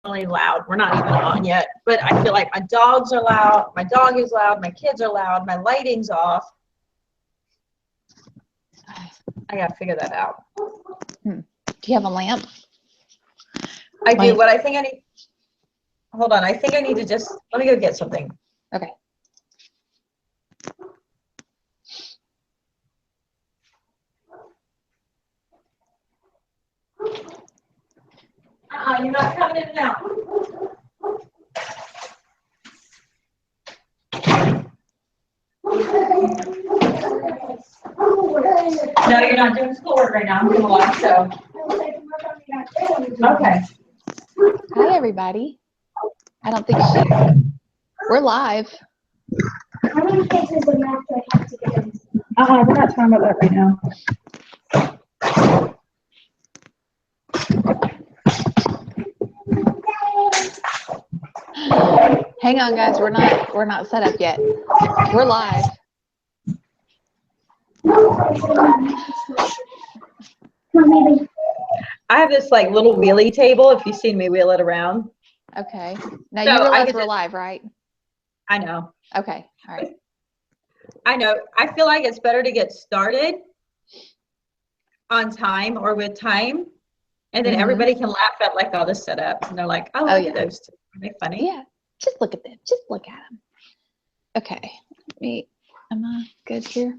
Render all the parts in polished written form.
really loud. We're not even on yet, but I feel like my dogs are loud. My dog is loud. My kids are loud. My lighting's off. I gotta figure that out. Do you have a lamp? I do, but I think I need, hold on. I think I need to just, let me go get something. Okay. You're not coming in now. No, you're not doing schoolwork right now. I'm doing a live show. Okay. Hi, everybody. I don't think we're live. How many cases of math do I have to get into? We're not talking about that right now. Hang on, guys. We're not set up yet. We're live. I have this like little wheelie table. If you've seen me wheel it around. Okay. Now So you realize we're live, right? I know. Okay. All right. I know. I feel like it's better to get started on time or with time, and then everybody can laugh at like all the setups, and they're like, "Oh, look at those two. Are they funny?" Yeah. Just look at them. Just look at them. Okay. Am I good here?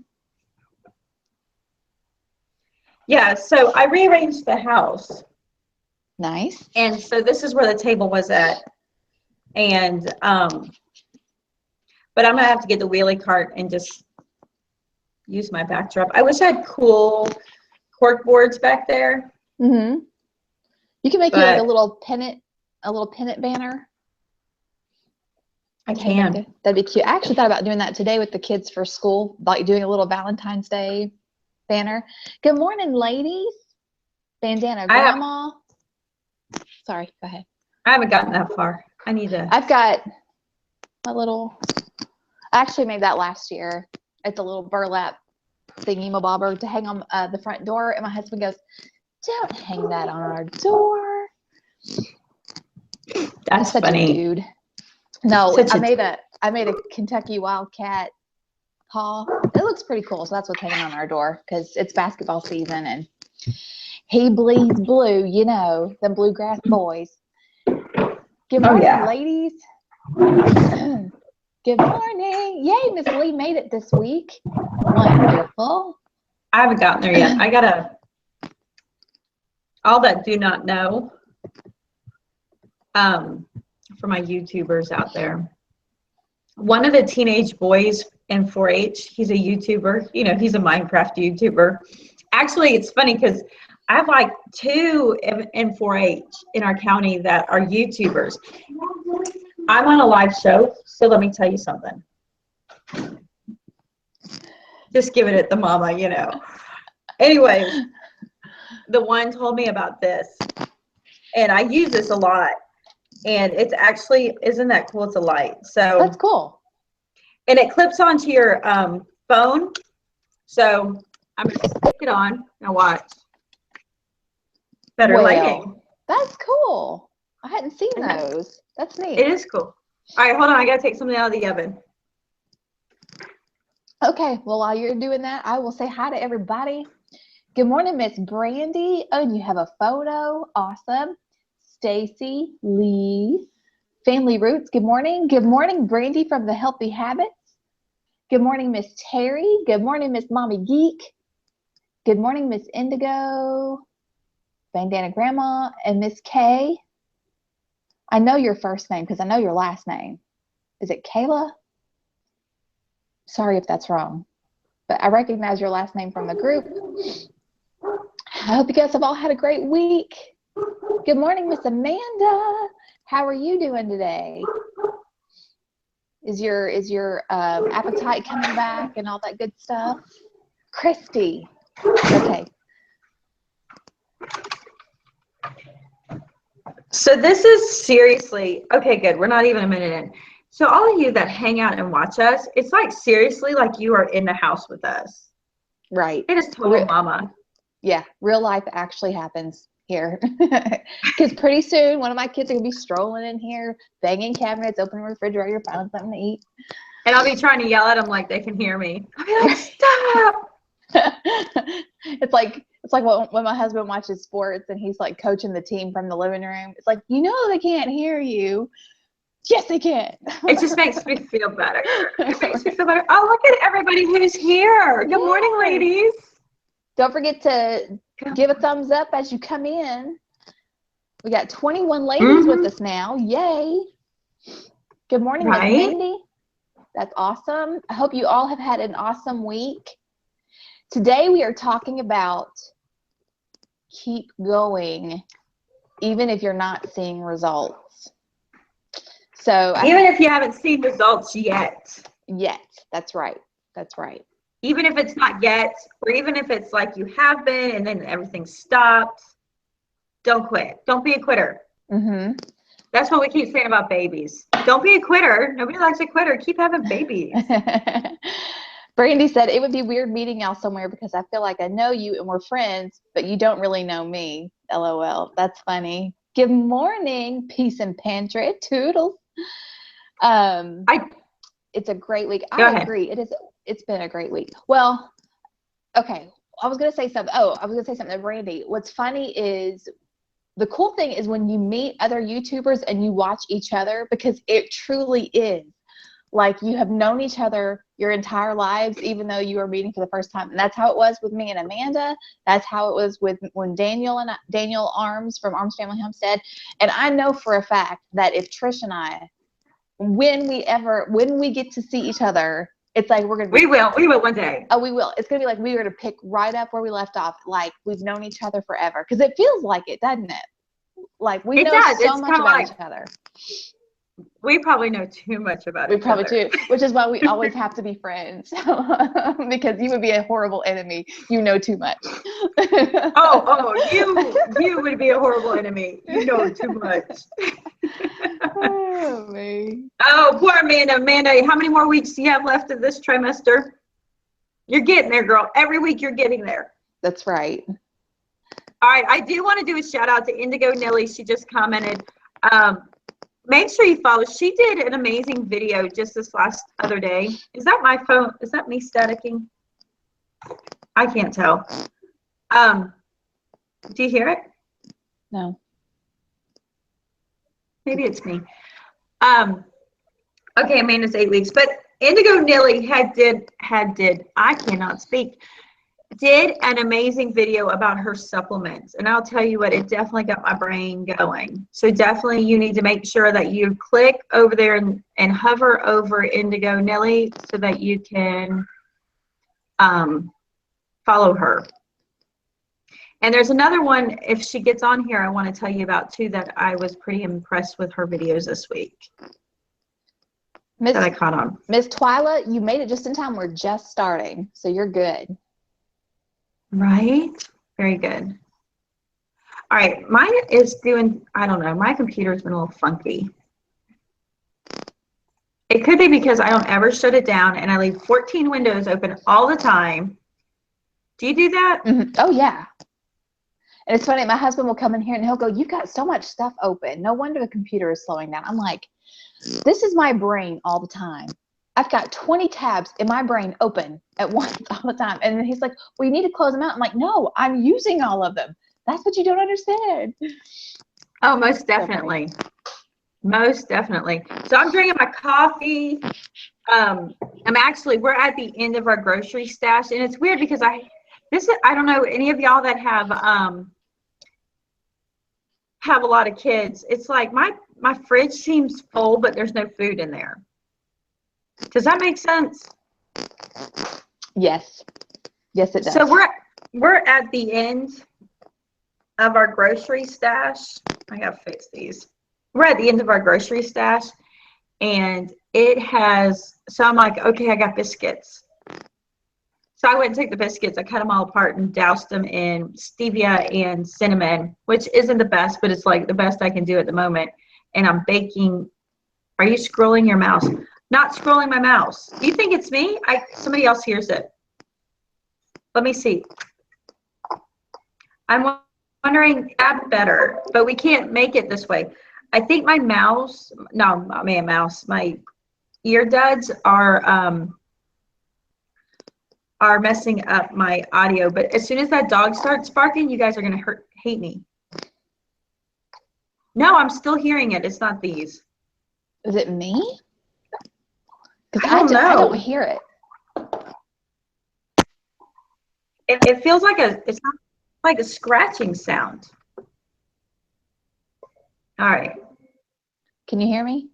Yeah. So I rearranged the house. Nice. And so this is where the table was at, and but I'm gonna have to get the wheelie cart and just use my backdrop. I wish I had cool cork boards back there. You can make you like a little pennant banner. I can. That'd be cute. I actually thought about doing that today with the kids for school, like doing a little Valentine's Day banner. Good morning, ladies. Bandana grandma. Sorry, go ahead. I haven't gotten that far. I need to. I've got a little, I actually made that last year. It's a little burlap thingy mabobber to hang on the front door. And my husband goes, "Don't hang that on our door." That's such funny. a dude. No, I made a Kentucky Wildcat paw. It looks pretty cool. So that's what's hanging on our door because it's basketball season and he bleeds blue, you know, them bluegrass boys. Good morning, ladies. Good morning. Yay, Miss Lee made it this week. Wonderful. I haven't gotten there yet. I gotta, all that do not know, for my YouTubers out there. One of the teenage boys in 4-H, he's a YouTuber. You know, he's a Minecraft YouTuber. Actually, it's funny because I have like 2 in 4-H in our county that are YouTubers. I'm on a live show, so let me tell you something. Just giving it the mama, you know. Anyways, the one told me about this, and I use this a lot. And it's actually, isn't that cool? It's a light. So that's cool. And it clips onto your phone. So I'm going to stick it on. Now watch. Better lighting. That's cool. I hadn't seen those. That's neat. It is cool. All right, hold on. I got to take something out of the oven. Okay. Well, while you're doing that, I will say hi to everybody. Good morning, Miss Brandy. Oh, and you have a photo. Awesome. Stacy, Lee, Family Roots. Good morning. Good morning, Brandy from the Healthy Habits. Good morning, Miss Terry. Good morning, Miss Mommy Geek. Good morning, Miss Indigo, Bandana Grandma, and Miss Kay. I know your first name because I know your last name. Is it Kayla? Sorry if that's wrong, but I recognize your last name from the group. I hope you guys have all had a great week. Good morning, Miss Amanda. How are you doing today? Is your appetite coming back and all that good stuff? Christy. Okay. So this is seriously, okay, good. We're not even a minute in. So all of you that hang out and watch us, it's like seriously like you are in the house with us. Right. It is total mama. Yeah, real life actually happens. here. Because pretty soon, one of my kids are going to be strolling in here, banging cabinets, opening the refrigerator, finding something to eat. And I'll be trying to yell at them like they can hear me. I'll be like, stop! It's like when my husband watches sports and he's like coaching the team from the living room. It's like, you know, they can't hear you. Yes, they can. It just makes me feel better. It makes me feel better. Oh, look at everybody who's here. Good morning, ladies. Don't forget to give a thumbs up as you come in. We got 21 ladies with us now. Yay. Good morning, Miss Mindy. That's awesome. I hope you all have had an awesome week. Today we are talking about keep going, even if you're not seeing results. So even if you haven't seen results yet. That's right. That's right. Even if it's not yet, or even if it's like you have been and then everything stopped, don't quit. Don't be a quitter. That's what we keep saying about babies. Don't be a quitter. Nobody likes a quitter. Keep having babies. Brandy said, it would be weird meeting y'all somewhere because I feel like I know you and we're friends, but you don't really know me. LOL. That's funny. Good morning, Peace and Pantry. Toodles. It's a great week. I agree. It's been a great week. Well, okay. I was going to say something. I was going to say something to Brandy. What's funny is the cool thing is when you meet other YouTubers and you watch each other, because it truly is like you have known each other your entire lives, even though you are meeting for the first time. And that's how it was with me and Amanda. That's how it was when Daniel Arms from Arms Family Homestead. And I know for a fact that if Trish and I, when we get to see each other, it's like we will one day. Oh, we will. It's gonna be like we were to pick right up where we left off. Like we've known each other forever, because it feels like it, doesn't it? Like we know so much about each other. We probably know too much about each other. We probably do, which is why we always have to be friends. Because you would be a horrible enemy. You know too much. You would be a horrible enemy. You know too much. Oh, me. Oh, poor Amanda. Amanda, how many more weeks do you have left of this trimester? You're getting there, girl. Every week you're getting there. That's right. All right. I do want to do a shout out to Indigo Nilly. She just commented. Make sure you follow. She did an amazing video just this other day. Is that my phone? Is that me staticking? I can't tell. Do you hear it? No. Maybe it's me. Okay, Amanda's 8 weeks, but Indigo Nilly did an amazing video about her supplements, and I'll tell you what, it definitely got my brain going. So definitely you need to make sure that you click over there and hover over Indigo Nilly so that you can follow her. And there's another one, if she gets on here, I want to tell you about too, that I was pretty impressed with her videos this week. That I caught on. Miss Twyla, you made it just in time. We're just starting, so you're good. Right? Very good. All right, mine is doing, I don't know, my computer's been a little funky. It could be because I don't ever shut it down and I leave 14 windows open all the time. Do you do that? Oh, yeah. And it's funny, my husband will come in here and he'll go, you've got so much stuff open. No wonder the computer is slowing down. I'm like, this is my brain all the time. I've got 20 tabs in my brain open at once all the time. And then he's like, well, you need to close them out. I'm like, no, I'm using all of them. That's what you don't understand. Oh, most definitely. Most definitely. So I'm drinking my coffee. We're at the end of our grocery stash. And it's weird because I don't know, any of y'all that have a lot of kids, it's like my fridge seems full, but there's no food in there. Does that make sense? Yes. Yes, it does. So we're at the end of our grocery stash. I gotta fix these. We're at the end of our grocery stash, and it has, so I'm like, okay, I got biscuits. So I went and took the biscuits. I cut them all apart and doused them in stevia and cinnamon, which isn't the best, but it's like the best I can do at the moment. And I'm baking. Are you scrolling your mouse? Not scrolling my mouse. Do you think it's me? Somebody else hears it. Let me see. I'm wondering that better, but we can't make it this way. I think my mouse, no, I mean a mouse, my ear duds are messing up my audio. But as soon as that dog starts barking, you guys are gonna hate me. No, I'm still hearing it. It's not these. Is it me? Because I don't know. I don't hear it. It feels like it's not like a scratching sound. All right. Can you hear me?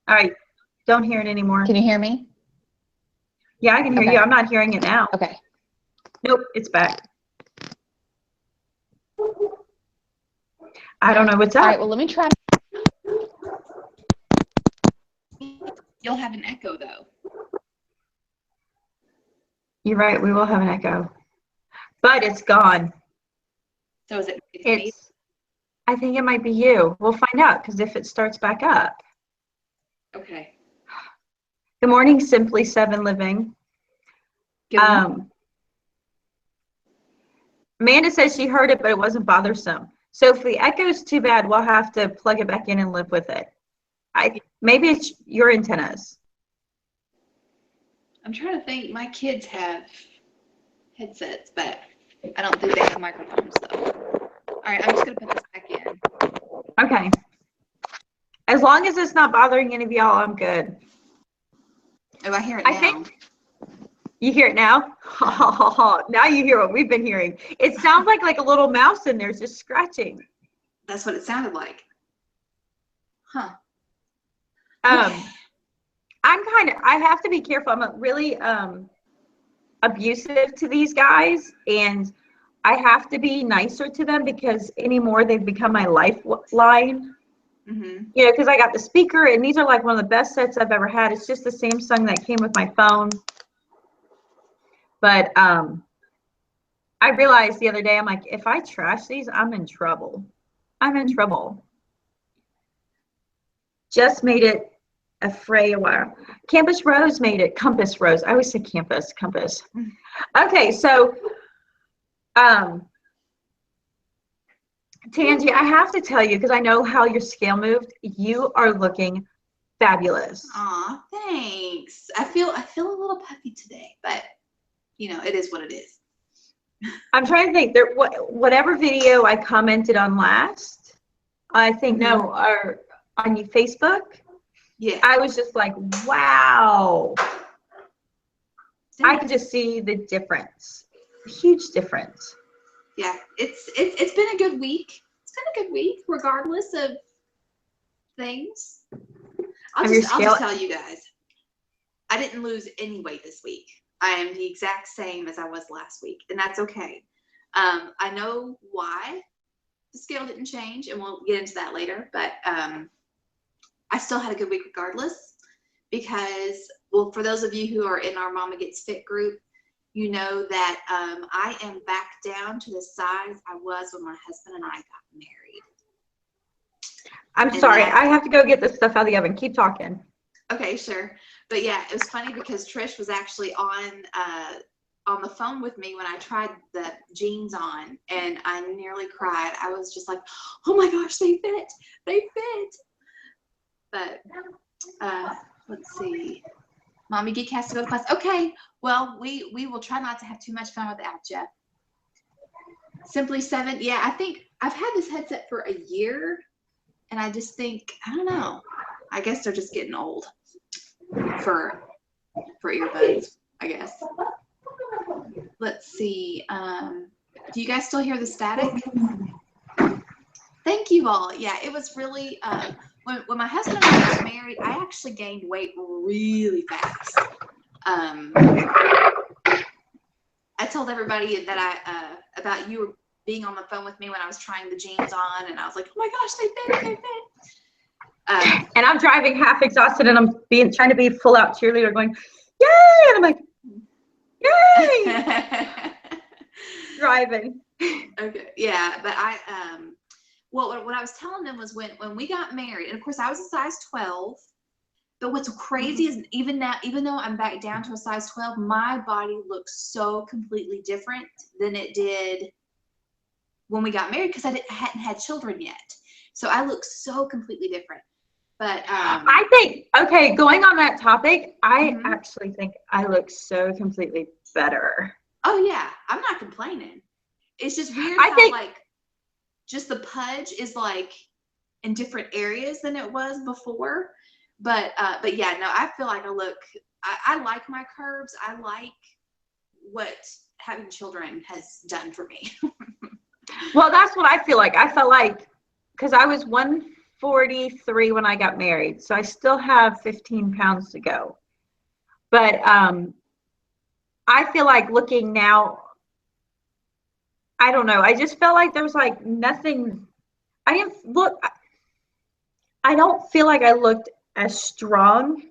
All right. Don't hear it anymore. Can you hear me? Yeah, I can hear you. I'm not hearing it now. Okay. Nope, it's back. I don't know what's up. All right, well, let me try. You'll have an echo, though. You're right. We will have an echo. But it's gone. So is it? It's. I think it might be you. We'll find out because if it starts back up. Okay. Good morning, Simply Seven Living. Good morning. Amanda says she heard it, but it wasn't bothersome. So if the echo's too bad, we'll have to plug it back in and live with it. Maybe it's your antennas. I'm trying to think. My kids have headsets, but I don't think they have microphones, though. All right, I'm just going to put this back in. Okay. As long as it's not bothering any of y'all, I'm good. Oh, I hear it now. I think you hear it now? Now you hear what we've been hearing. It sounds like a little mouse in there just scratching. That's what it sounded like. Huh. I have to be careful. I'm really abusive to these guys, and I have to be nicer to them because anymore they've become my lifeline. Mm-hmm. You know, because I got the speaker, and these are like one of the best sets I've ever had. It's just the Samsung that came with my phone. But I realized the other day, I'm like, if I trash these, I'm in trouble. I'm in trouble. Just made it a fray a while. Campus Rose made it. Compass Rose. I always say campus. Compass. Okay, so Tangi, I have to tell you, because I know how your scale moved, you are looking fabulous. Aw, thanks. I feel a little puffy today, but you know, it is what it is. I'm trying to think. Whatever video I commented on last, I think or on your Facebook. Yeah. I was just like, wow. I could just see the difference. A huge difference. Yeah, it's been a good week. It's been a good week, regardless of things. I'll just tell you guys, I didn't lose any weight this week. I am the exact same as I was last week, and that's okay. I know why the scale didn't change, and we'll get into that later, but I still had a good week regardless because, well, for those of you who are in our Mama Gets Fit group, you know that I am back down to the size I was when my husband and I got married. I'm sorry, I have to go get this stuff out of the oven. Keep talking. Okay, sure. But yeah, it was funny because Trish was actually on the phone with me when I tried the jeans on, and I nearly cried. I was just like, oh my gosh, they fit. They fit. But let's see. Mommy Geek has to go to class. Okay, well, we will try not to have too much fun without you. Simply Seven. Yeah, I think I've had this headset for a year, and I just think, I don't know. I guess they're just getting old for earbuds, I guess. Let's see. Do you guys still hear the static? Thank you all. Yeah, it was really when my husband and I got married, I actually gained weight really fast. I told everybody that about you being on the phone with me when I was trying the jeans on, and I was like, oh my gosh, they fit. And I'm driving half exhausted, and I'm trying to be full out cheerleader, going, yay! And I'm like, yay! Driving. Okay, yeah, but well, what I was telling them was when we got married, and of course I was a size 12. But what's crazy is even now, even though I'm back down to a size 12, my body looks so completely different than it did when we got married because I hadn't had children yet. So I look so completely different. But I think, okay, going on that topic, I actually think I look so completely better. Oh yeah, I'm not complaining. It's just weird I how think, like just the pudge is like in different areas than it was before. But yeah, no, I feel like I like my curves. I like what having children has done for me. well, that's what I feel like. I felt like, because I was 143 when I got married, so I still have 15 pounds to go. But I feel like looking now, I don't know. I just felt like there was like nothing. I don't feel like I looked as strong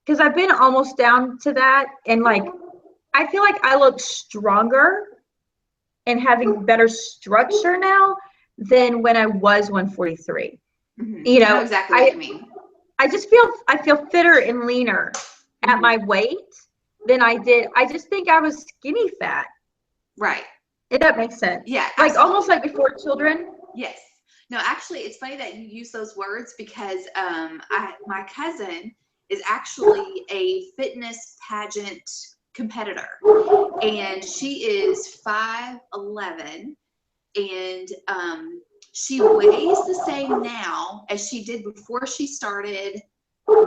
because I've been almost down to that. And like, I feel like I look stronger and having better structure now than when I was 143. You I know exactly what you mean. I feel fitter and leaner at my weight than I did. I just think I was skinny fat. Right. If that makes sense. Yeah. Like almost like before children. Yes. No, actually, it's funny that you use those words because my cousin is actually a fitness pageant competitor, and she is 5'11", and she weighs the same now as she did before she started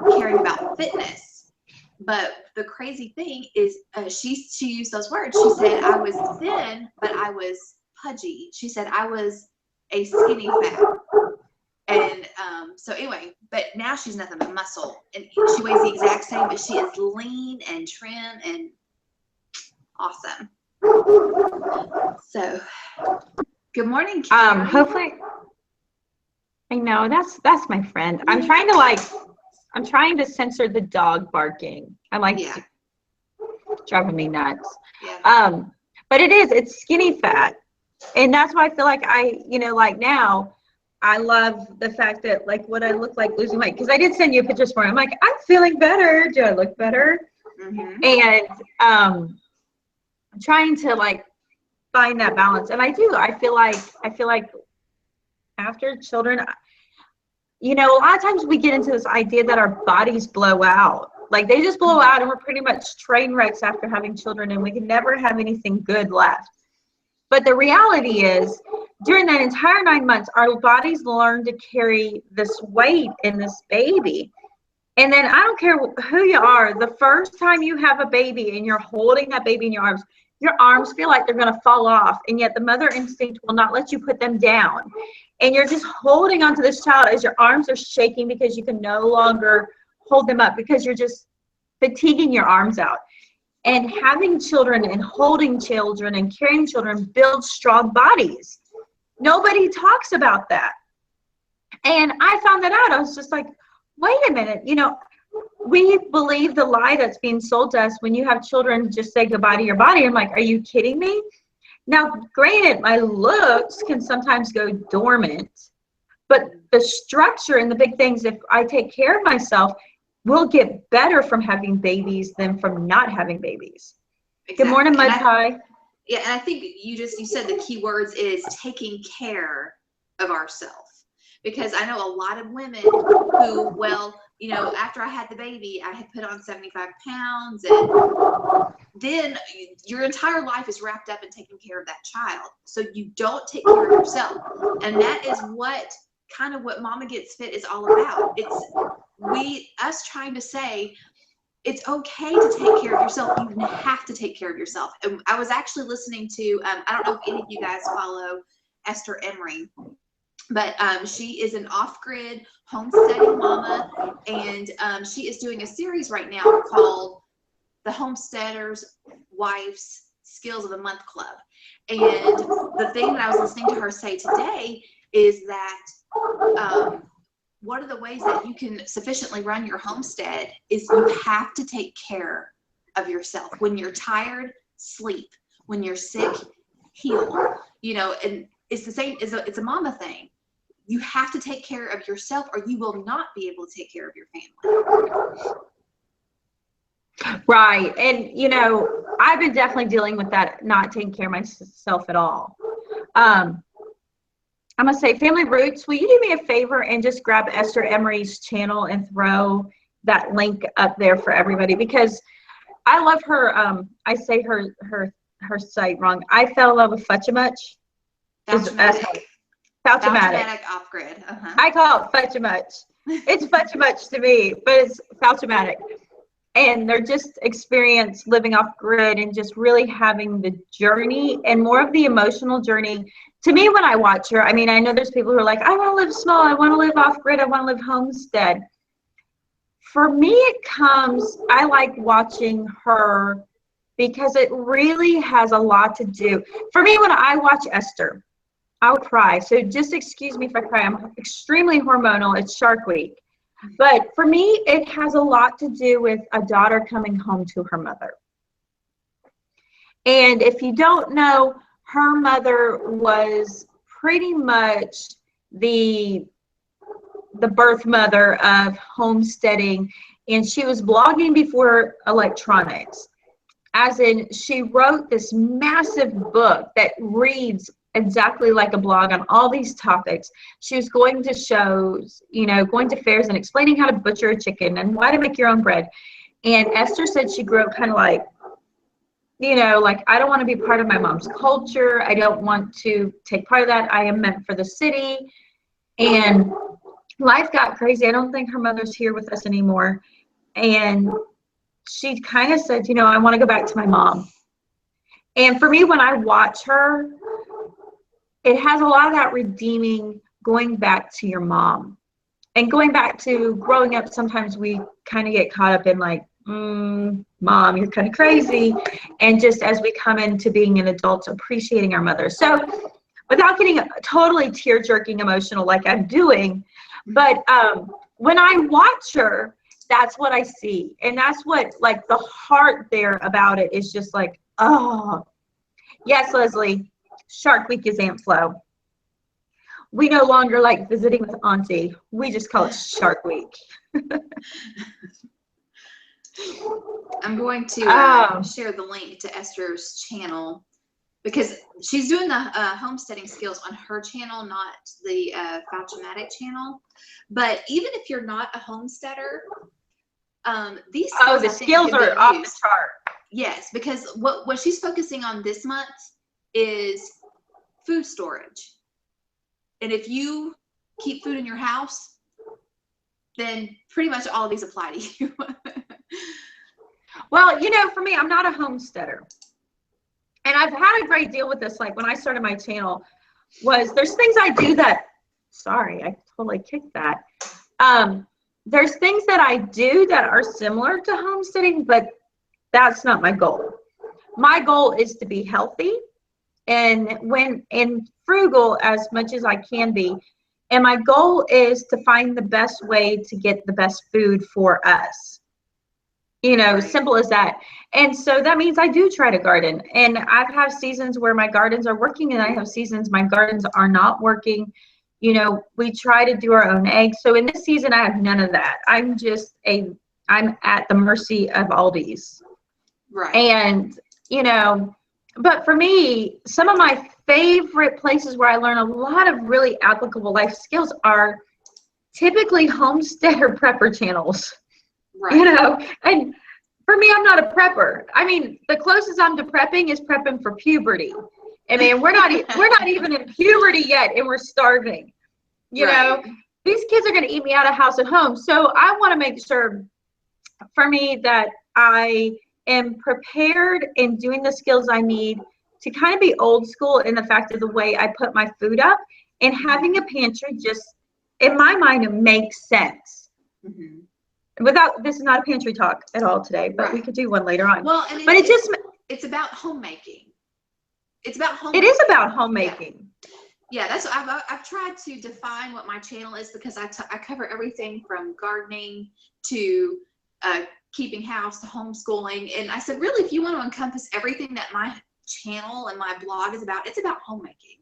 caring about fitness. But the crazy thing is she used those words. She said, I was thin, but I was pudgy. She said, I was a skinny fat. And so anyway, but now she's nothing but muscle. And she weighs the exact same, but she is lean and trim and awesome. So, good morning, Carrie. Hopefully, I know that's my friend. I'm trying to censor the dog barking. I'm like, driving me nuts. Yeah. But it's skinny fat. And that's why I feel like like now, I love the fact that like what I look like losing weight. Because I did send you a picture this morning. I'm like, I'm feeling better. Do I look better? And I'm trying to like find that balance. And I do. I feel like after children, a lot of times we get into this idea that our bodies blow out. Like they just blow out and we're pretty much train wrecks after having children and we can never have anything good left. But the reality is, during that entire 9 months, our bodies learn to carry this weight in this baby. And then I don't care who you are, the first time you have a baby and you're holding that baby in your arms feel like they're going to fall off. And yet the mother instinct will not let you put them down. And you're just holding onto this child as your arms are shaking because you can no longer hold them up because you're just fatiguing your arms out. And having children and holding children and carrying children builds strong bodies. Nobody talks about that. And I found that out. I was just like, wait a minute. We believe the lie that's being sold to us when you have children, just say goodbye to your body. I'm like, are you kidding me? Now, granted, my looks can sometimes go dormant, but the structure and the big things, if I take care of myself, will get better from having babies than from not having babies. Exactly. Good morning, Mud Pie. Yeah, and I think you said the key words is taking care of ourselves. Because I know a lot of women who, after I had the baby, I had put on 75 pounds, and then your entire life is wrapped up in taking care of that child. So you don't take care of yourself. And that is what Mama Gets Fit is all about. It's us trying to say, it's okay to take care of yourself. You have to take care of yourself. And I was actually listening to, I don't know if any of you guys follow Esther Emery, but she is an off-grid homesteading mama, and she is doing a series right now called the Homesteader's Wife's Skills of the Month Club. And the thing that I was listening to her say today is that one of the ways that you can sufficiently run your homestead is you have to take care of yourself. When you're tired, sleep. When you're sick, heal. And it's the same, it's a mama thing. You have to take care of yourself or you will not be able to take care of your family. Right. And, I've been definitely dealing with that, not taking care of myself at all. I'm going to say Family Roots. Will you do me a favor and just grab Esther Emery's channel and throw that link up there for everybody? Because I love her. I say her site wrong. I fell in love with Futchamuch. Fouchamatic off grid. I call it Futchamuch. It's Futchamuch to me, but it's Fouchamatic. And they're just experience living off grid and just really having the journey and more of the emotional journey. To me, when I watch her, I mean, I know there's people who are like, I want to live small, I want to live off grid, I want to live homestead. For me, I like watching her because it really has a lot to do. For me, when I watch Esther, I'll cry. So just excuse me if I cry. I'm extremely hormonal. It's Shark Week. But for me, it has a lot to do with a daughter coming home to her mother. And if you don't know, her mother was pretty much the birth mother of homesteading, and she was blogging before electronics. As in, she wrote this massive book that reads exactly like a blog on all these topics. She was going to shows, going to fairs and explaining how to butcher a chicken and why to make your own bread. And Esther said she grew up kind of like, I don't want to be part of my mom's culture. I don't want to take part of that. I am meant for the city. And life got crazy. I don't think her mother's here with us anymore. And she kind of said, I want to go back to my mom. And for me, when I watch her, it has a lot of that redeeming, going back to your mom. And going back to growing up, sometimes we kind of get caught up in like, mom, you're kind of crazy. And just as we come into being an adult, appreciating our mother. So without getting totally tear-jerking emotional like I'm doing, but when I watch her, that's what I see. And that's what, like, the heart there about it is just like, oh, yes, Leslie, Shark Week is Aunt Flo. We no longer like visiting with Auntie. We just call it Shark Week. I'm going to share the link to Esther's channel because she's doing the homesteading skills on her channel, not the Fouchamatic channel. But even if you're not a homesteader, these skills, the skills are off the chart. Yes, because what she's focusing on this month is food storage. And if you keep food in your house, then pretty much all of these apply to you. Well, for me, I'm not a homesteader. And I've had a great deal with this. Like when I started my channel, there's things I do that, sorry, I totally kicked that. There's things that I do that are similar to homesteading, but that's not my goal. My goal is to be healthy and frugal as much as I can be. And my goal is to find the best way to get the best food for us. Simple as that. And so that means I do try to garden. And I've had seasons where my gardens are working and I have seasons my gardens are not working. We try to do our own eggs. So in this season, I have none of that. I'm at the mercy of Aldi's. Right. And, but for me, some of my favorite places where I learn a lot of really applicable life skills are typically homesteader prepper channels. Right. And for me, I'm not a prepper. I mean, the closest I'm to prepping is prepping for puberty. I mean, we're not even in puberty yet, and we're starving. These kids are going to eat me out of house at home. So I want to make sure, for me, that I am prepared in doing the skills I need to kind of be old school in the fact of the way I put my food up, and having a pantry just, in my mind, it makes sense. Mm-hmm. This is not a pantry talk at all today, but we could do one later on. Well, but it's about homemaking. It's about homemaking. It is about homemaking. Yeah, that's what I've tried to define what my channel is, because I cover everything from gardening to keeping house to homeschooling. And I said, really, if you want to encompass everything that my channel and my blog is about, it's about homemaking.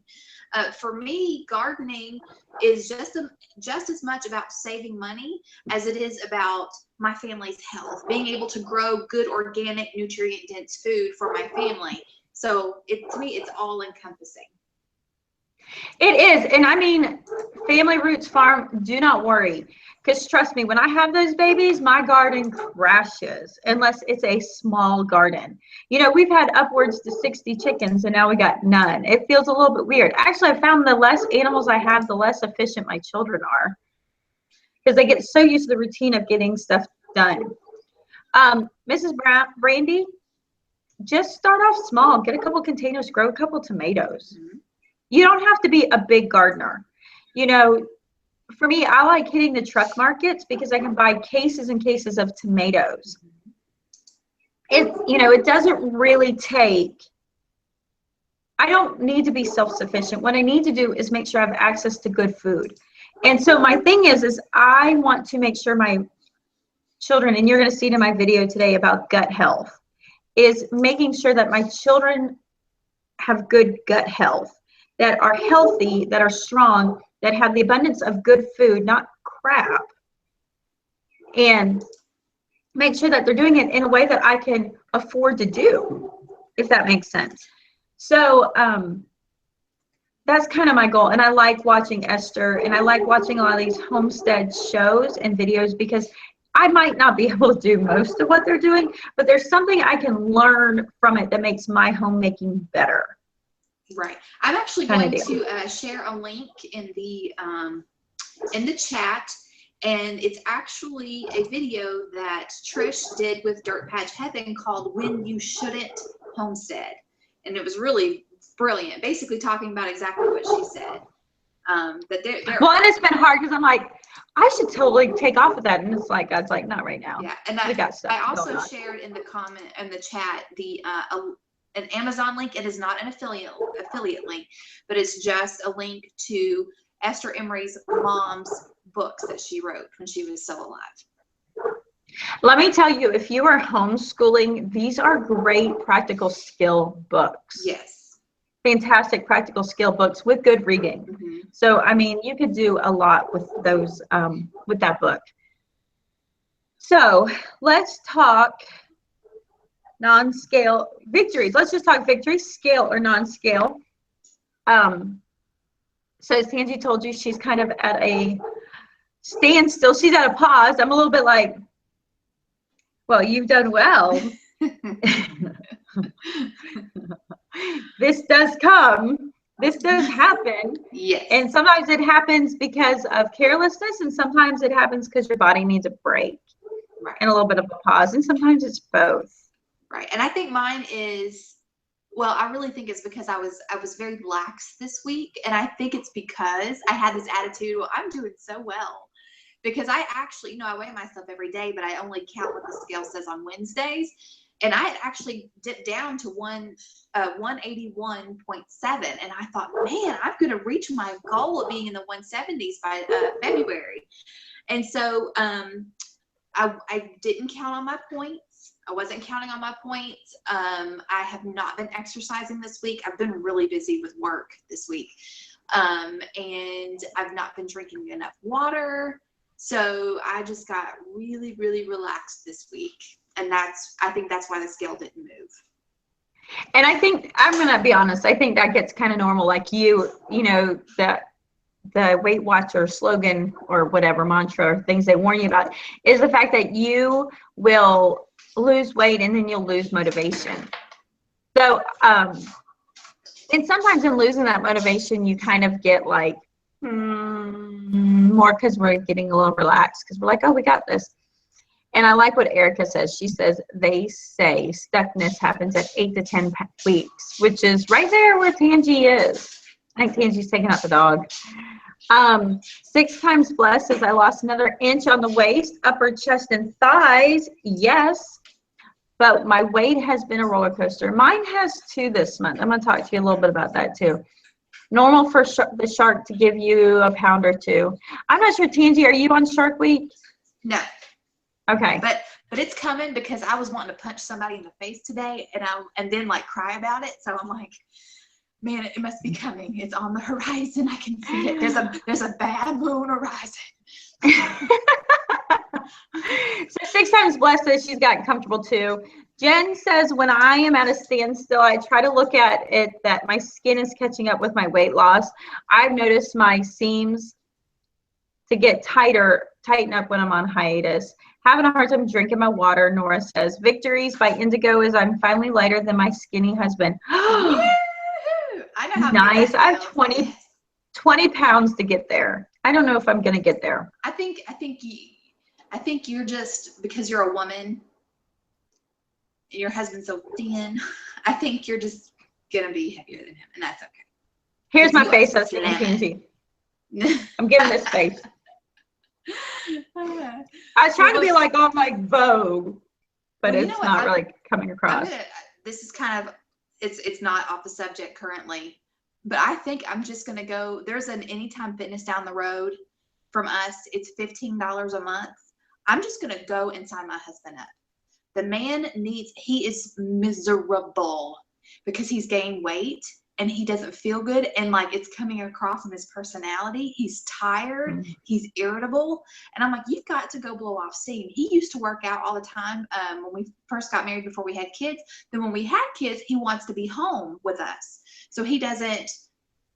For me, gardening is just as much about saving money as it is about my family's health, being able to grow good, organic, nutrient-dense food for my family. So to me, it's all encompassing. It is. And I mean, Family Roots Farm, do not worry. Because trust me, when I have those babies, my garden crashes unless it's a small garden. You know, we've had upwards to 60 chickens and now we got none. It feels a little bit weird. Actually, I found the less animals I have, the less efficient my children are. Because they get so used to the routine of getting stuff done. Mrs. Brandy, just start off small. Get a couple containers, grow a couple tomatoes. You don't have to be a big gardener. You know, for me, I like hitting the truck markets because I can buy cases and cases of tomatoes. It doesn't really take, I don't need to be self-sufficient. What I need to do is make sure I have access to good food. And so my thing is I want to make sure my children, and you're going to see it in my video today about gut health, is making sure that my children have good gut health, that are healthy, that are strong, that have the abundance of good food, not crap, and make sure that they're doing it in a way that I can afford to do, if that makes sense. So that's kind of my goal. And I like watching Esther, and I like watching a lot of these homestead shows and videos because I might not be able to do most of what they're doing, but there's something I can learn from it that makes my homemaking better. Right. I'm actually going to share a link in the chat, and it's actually a video that Trish did with Dirt Patch Heaven called "When You Shouldn't Homestead," and it was really brilliant. Basically, talking about exactly what she said. But well, and it's been hard because I'm like, I should totally take off with that, and it's like God's like, not right now. Yeah, and I also shared in the comment in the chat an Amazon link. It is not an affiliate link, but it's just a link to Esther Emery's mom's books that she wrote when she was still alive. Let me tell you, if you are homeschooling, these are great practical skill books. Yes. Fantastic practical skill books with good reading. Mm-hmm. So, I mean, you could do a lot with those, with that book. So let's talk non-scale victories. Let's just talk victories, scale or non-scale. So as Tangi told you, she's kind of at a standstill. She's at a pause. I'm a little bit like, well, you've done well. This does come. This does happen. Yes. And sometimes it happens because of carelessness, and sometimes it happens because your body needs a break. Right. And a little bit of a pause, and sometimes it's both. Right. And I think mine is, well, I really think it's because I was very lax this week, and I think it's because I had this attitude, well, I'm doing so well. Because I actually, I weigh myself every day, but I only count what the scale says on Wednesdays. And I had actually dipped down to 181.7. And I thought, man, I'm going to reach my goal of being in the 170s by February. And so I didn't count on my points. I wasn't counting on my points. I have not been exercising this week. I've been really busy with work this week. And I've not been drinking enough water. So I just got really, really relaxed this week. And I think that's why the scale didn't move. And I think, I'm going to be honest, I think that gets kind of normal. Like that the Weight Watcher slogan or whatever mantra or things they warn you about is the fact that you will lose weight and then you'll lose motivation. So, and sometimes in losing that motivation, you kind of get like, more because we're getting a little relaxed because we're like, oh, we got this. And I like what Erica says. She says, they say stuckness happens at 8 to 10 weeks, which is right there where Tangi is. I think Tangi's taking out the dog. 6 times blessed says I lost another inch on the waist, upper chest, and thighs. Yes, but my weight has been a roller coaster. Mine has too this month. I'm going to talk to you a little bit about that too. Normal for the shark to give you a pound or two. I'm not sure, Tangi, are you on Shark Week? No. Okay. But it's coming because I was wanting to punch somebody in the face today and then like cry about it. So I'm like, man, it must be coming. It's on the horizon. I can see it. There's a bad moon horizon. So 6 times blessed says she's gotten comfortable too. Jen says, when I am at a standstill, I try to look at it that my skin is catching up with my weight loss. I've noticed my seams to get tighten up when I'm on hiatus. Having a hard time drinking my water, Nora says. Victories by Indigo is I'm finally lighter than my skinny husband. I know how nice. I have feels. 20 pounds to get there. I don't know if I'm going to get there. I think you're just, because you're a woman, your husband's so thin, I think you're just going to be heavier than him, and that's okay. Here's my face. That's an pansy. I'm giving this face. I was trying to be like on like Vogue, but it's not really coming across. This is kind of, it's not off the subject currently, but I think I'm just going to go, there's an Anytime Fitness down the road from us. It's $15 a month. I'm just going to go and sign my husband up. The man he is miserable because he's gained weight and he doesn't feel good, and like it's coming across in his personality. He's tired, he's irritable, and I'm like, you've got to go blow off steam. He used to work out all the time when we first got married, before we had kids. Then when we had kids, he wants to be home with us, so he doesn't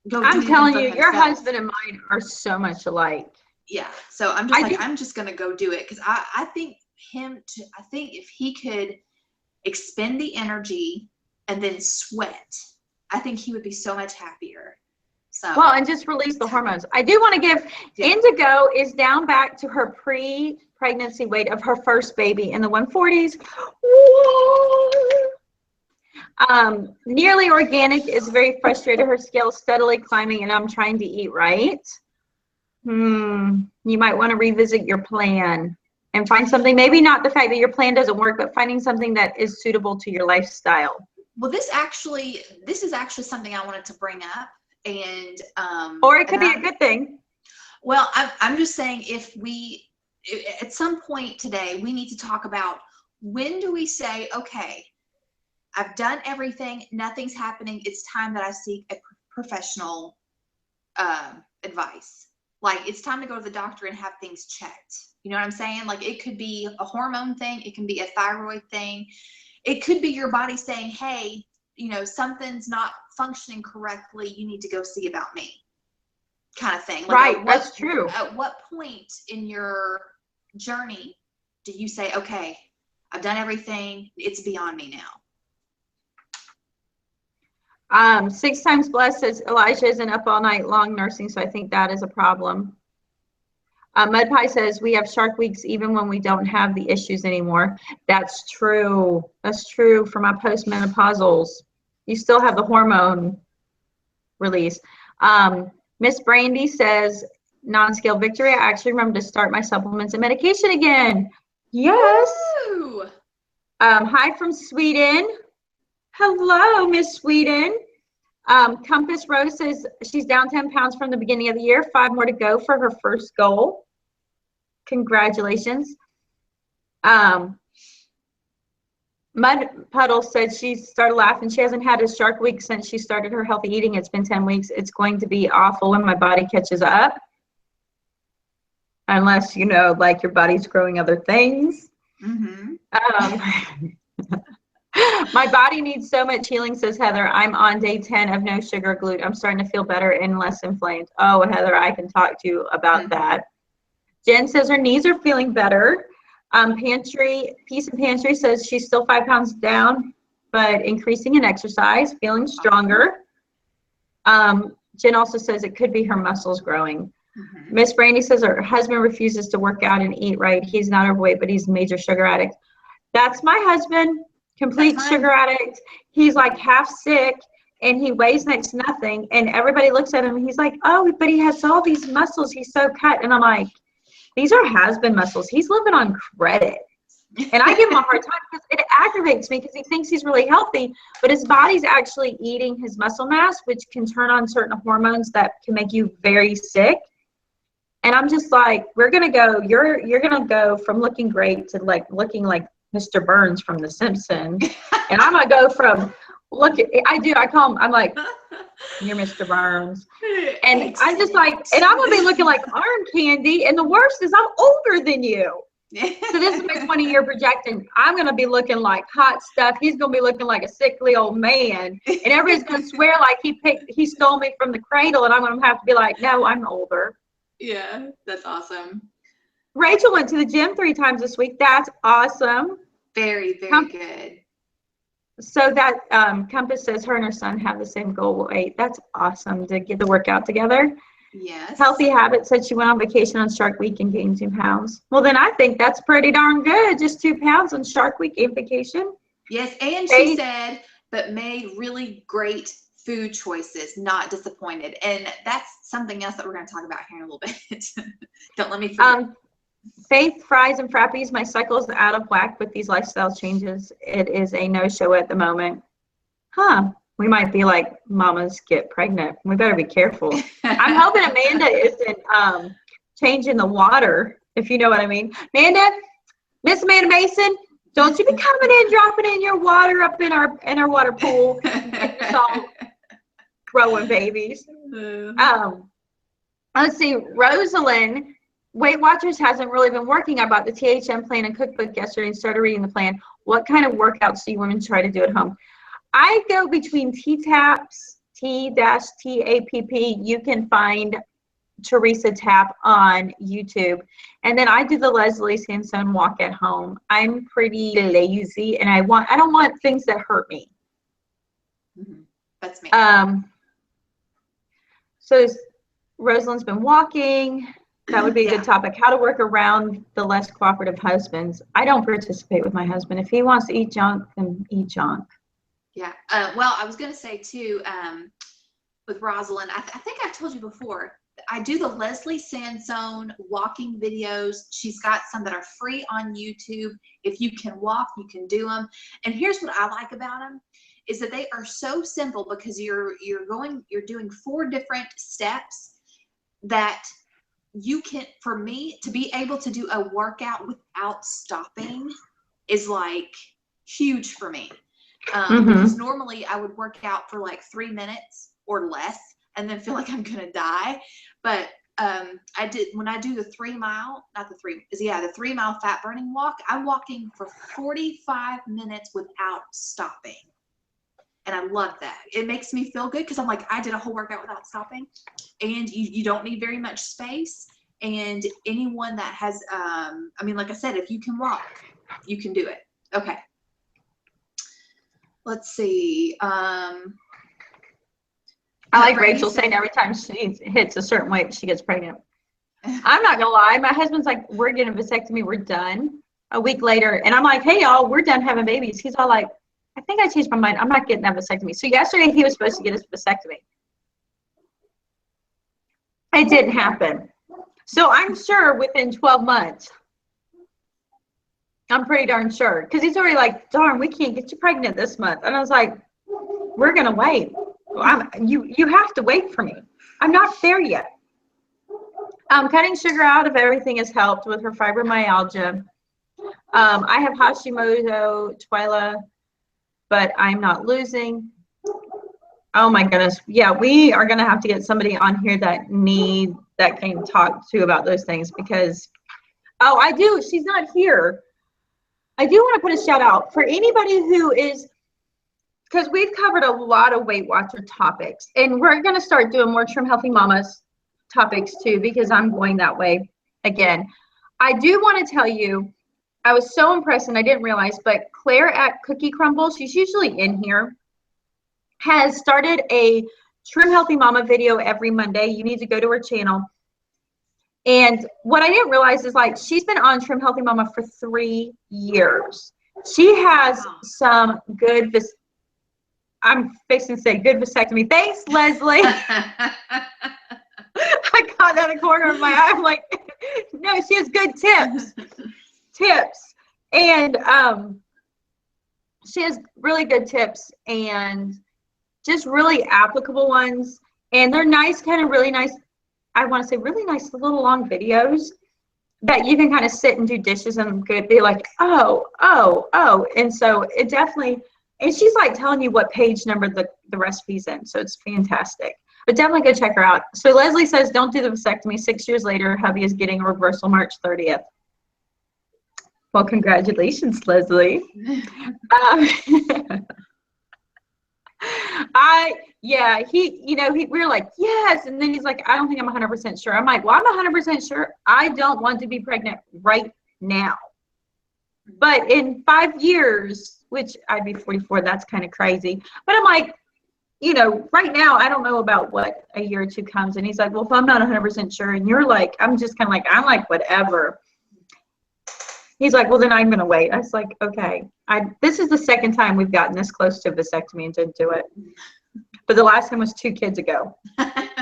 go. I'm telling you, your husband and mine are so much alike. Yeah, so I'm just I'm just gonna go do it, because I think if he could expend the energy and then sweat, I think he would be so much happier. So well, and just release the hormones. I do want to give Indigo is down back to her pre-pregnancy weight of her first baby in the 140s. Nearly Organic is very frustrated. Her scale's steadily climbing, and I'm trying to eat right. You might want to revisit your plan and find something, maybe not the fact that your plan doesn't work, but finding something that is suitable to your lifestyle. Well, this is actually something I wanted to bring up, and or it could be a good thing. Well, I'm just saying, if at some point today, we need to talk about, when do we say, okay, I've done everything, nothing's happening, it's time that I seek a professional advice. Like, it's time to go to the doctor and have things checked. You know what I'm saying? Like, it could be a hormone thing, it can be a thyroid thing. It could be your body saying, hey, something's not functioning correctly. You need to go see about me, kind of thing. Like, right, that's true. At what point in your journey do you say, okay, I've done everything, it's beyond me now? 6 Times Blessed says Elijah isn't up all night long nursing, so I think that is a problem. Mud Pie says we have shark weeks even when we don't have the issues anymore. That's true. That's true for my postmenopausals. You still have the hormone release. Miss Brandy says non-scale victory. I actually remember to start my supplements and medication again. Yes. Woo! Hi from Sweden. Hello, Miss Sweden. Compass Rose says she's down 10 pounds from the beginning of the year. 5 more to go for her first goal. Congratulations. Mud Puddle said she started laughing. She hasn't had a shark week since she started her healthy eating. It's been 10 weeks. It's going to be awful when my body catches up. Unless, like your body's growing other things. My body needs so much healing, says Heather. I'm on day 10 of no sugar gluten. I'm starting to feel better and less inflamed. Oh, Heather, I can talk to you about that. Jen says her knees are feeling better. Peace and Pantry says she's still 5 pounds down, but increasing in exercise, feeling stronger. Jen also says it could be her muscles growing. Miss Brandy says her husband refuses to work out and eat right. He's not overweight, but he's a major sugar addict. That's my husband. Complete sugar addict. He's like half sick and he weighs next to nothing. And everybody looks at him and he's like, oh, but he has all these muscles. He's so cut. And I'm like, these are has-been muscles. He's living on credit. And I give him a hard time because it aggravates me because he thinks he's really healthy, but his body's actually eating his muscle mass, which can turn on certain hormones that can make you very sick. And I'm just like, you're going to go from looking great to like looking like Mr. Burns from The Simpsons. And I'm going to go from I call him, I'm like, you're Mr. Burns. And I'm just like, and I'm going to be looking like arm candy. And the worst is I'm older than you. So this is my 20-year projection. I'm going to be looking like hot stuff. He's going to be looking like a sickly old man. And everybody's going to swear like he stole me from the cradle. And I'm going to have to be like, no, I'm older. Yeah, that's awesome. Rachel went to the gym 3 times this week. That's awesome. Very, very good. So that Compass says her and her son have the same goal weight. That's awesome to get the workout together. Yes. Healthy Habit said she went on vacation on Shark Week and gained 2 pounds. Well, then I think that's pretty darn good. Just 2 pounds on Shark Week and vacation. Yes, and she said, but made really great food choices, not disappointed. And that's something else that we're going to talk about here in a little bit. Don't let me forget. Faith, fries, and frappies. My cycle is out of whack with these lifestyle changes. It is a no-show at the moment. Huh. We might be like mamas get pregnant. We better be careful. I'm hoping Amanda isn't changing the water, if you know what I mean. Miss Amanda Mason, don't you be coming in, dropping in your water up in our water pool. It's all growing babies. Let's see, Rosalind, Weight Watchers hasn't really been working. I bought the THM plan and cookbook yesterday and started reading the plan. What kind of workouts do you women try to do at home? I go between T-TAPs, T-TAPP. You can find Teresa Tapp on YouTube. And then I do the Leslie Sansone walk at home. I'm pretty lazy and I don't want things that hurt me. Mm-hmm. That's me. So Rosalind's been walking. That would be a good topic. How to work around the less cooperative husbands. I don't participate with my husband. If he wants to eat junk, then eat junk. Yeah. Well, I was going to say too, with Rosalind, I think I've told you before, I do the Leslie Sansone walking videos. She's got some that are free on YouTube. If you can walk, you can do them. And here's what I like about them is that they are so simple because you're doing 4 different steps that you can, for me to be able to do a workout without stopping is like huge for me. Because normally I would work out for like 3 minutes or less and then feel like I'm going to die. But when I do the 3 mile, the 3 mile fat burning walk, I'm walking for 45 minutes without stopping. And I love that. It makes me feel good because I'm like, I did a whole workout without stopping. And you don't need very much space. And anyone that has, like I said, if you can walk, you can do it. Okay. Let's see. I like Rachel saying every time she hits a certain weight, she gets pregnant. I'm not going to lie. My husband's like, we're getting a vasectomy. We're done. A week later. And I'm like, hey, y'all, we're done having babies. He's all like, I think I changed my mind. I'm not getting that vasectomy. So yesterday he was supposed to get his vasectomy. It didn't happen. So I'm sure within 12 months, I'm pretty darn sure. Because he's already like, darn, we can't get you pregnant this month. And I was like, we're going to wait. You have to wait for me. I'm not there yet. Cutting sugar out of everything has helped with her fibromyalgia. I have Hashimoto, Twyla, but I'm not losing. Oh my goodness. Yeah, we are going to have to get somebody on here that can talk to about those things because, I do. She's not here. I do want to put a shout out for anybody who is, because we've covered a lot of Weight Watcher topics and we're going to start doing more Trim Healthy Mamas topics too, because I'm going that way again. I do want to tell you, I was so impressed and I didn't realize, but Claire at Cookie Crumble, she's usually in here, has started a Trim Healthy Mama video every Monday. You need to go to her channel. And what I didn't realize is like she's been on Trim Healthy Mama for 3 years. She has some good, I'm fixing to say good vasectomy. Thanks, Leslie. I caught that in the corner of my eye. I'm like, no, she has good tips. And she has really good tips and just really applicable ones. And they're nice, kind of really nice, I want to say really nice little long videos that you can kind of sit and do dishes and be like, oh. And so it definitely, and she's like telling you what page number the recipe's in. So it's fantastic. But definitely go check her out. So Leslie says, don't do the vasectomy. 6 years later, hubby is getting a reversal March 30th. Well, congratulations, Leslie. We were like, yes. And then he's like, I don't think I'm 100% sure. I'm like, well, I'm 100% sure. I don't want to be pregnant right now. But in 5 years, which I'd be 44, that's kind of crazy. But I'm like, right now, I don't know about what a year or two comes. And he's like, well, if I'm not 100% sure, and you're like, I'm just kind of like, I'm like, whatever. He's like, well, then I'm going to wait. I was like, okay. This is the second time we've gotten this close to a vasectomy and didn't do it. But the last time was 2 kids ago. That's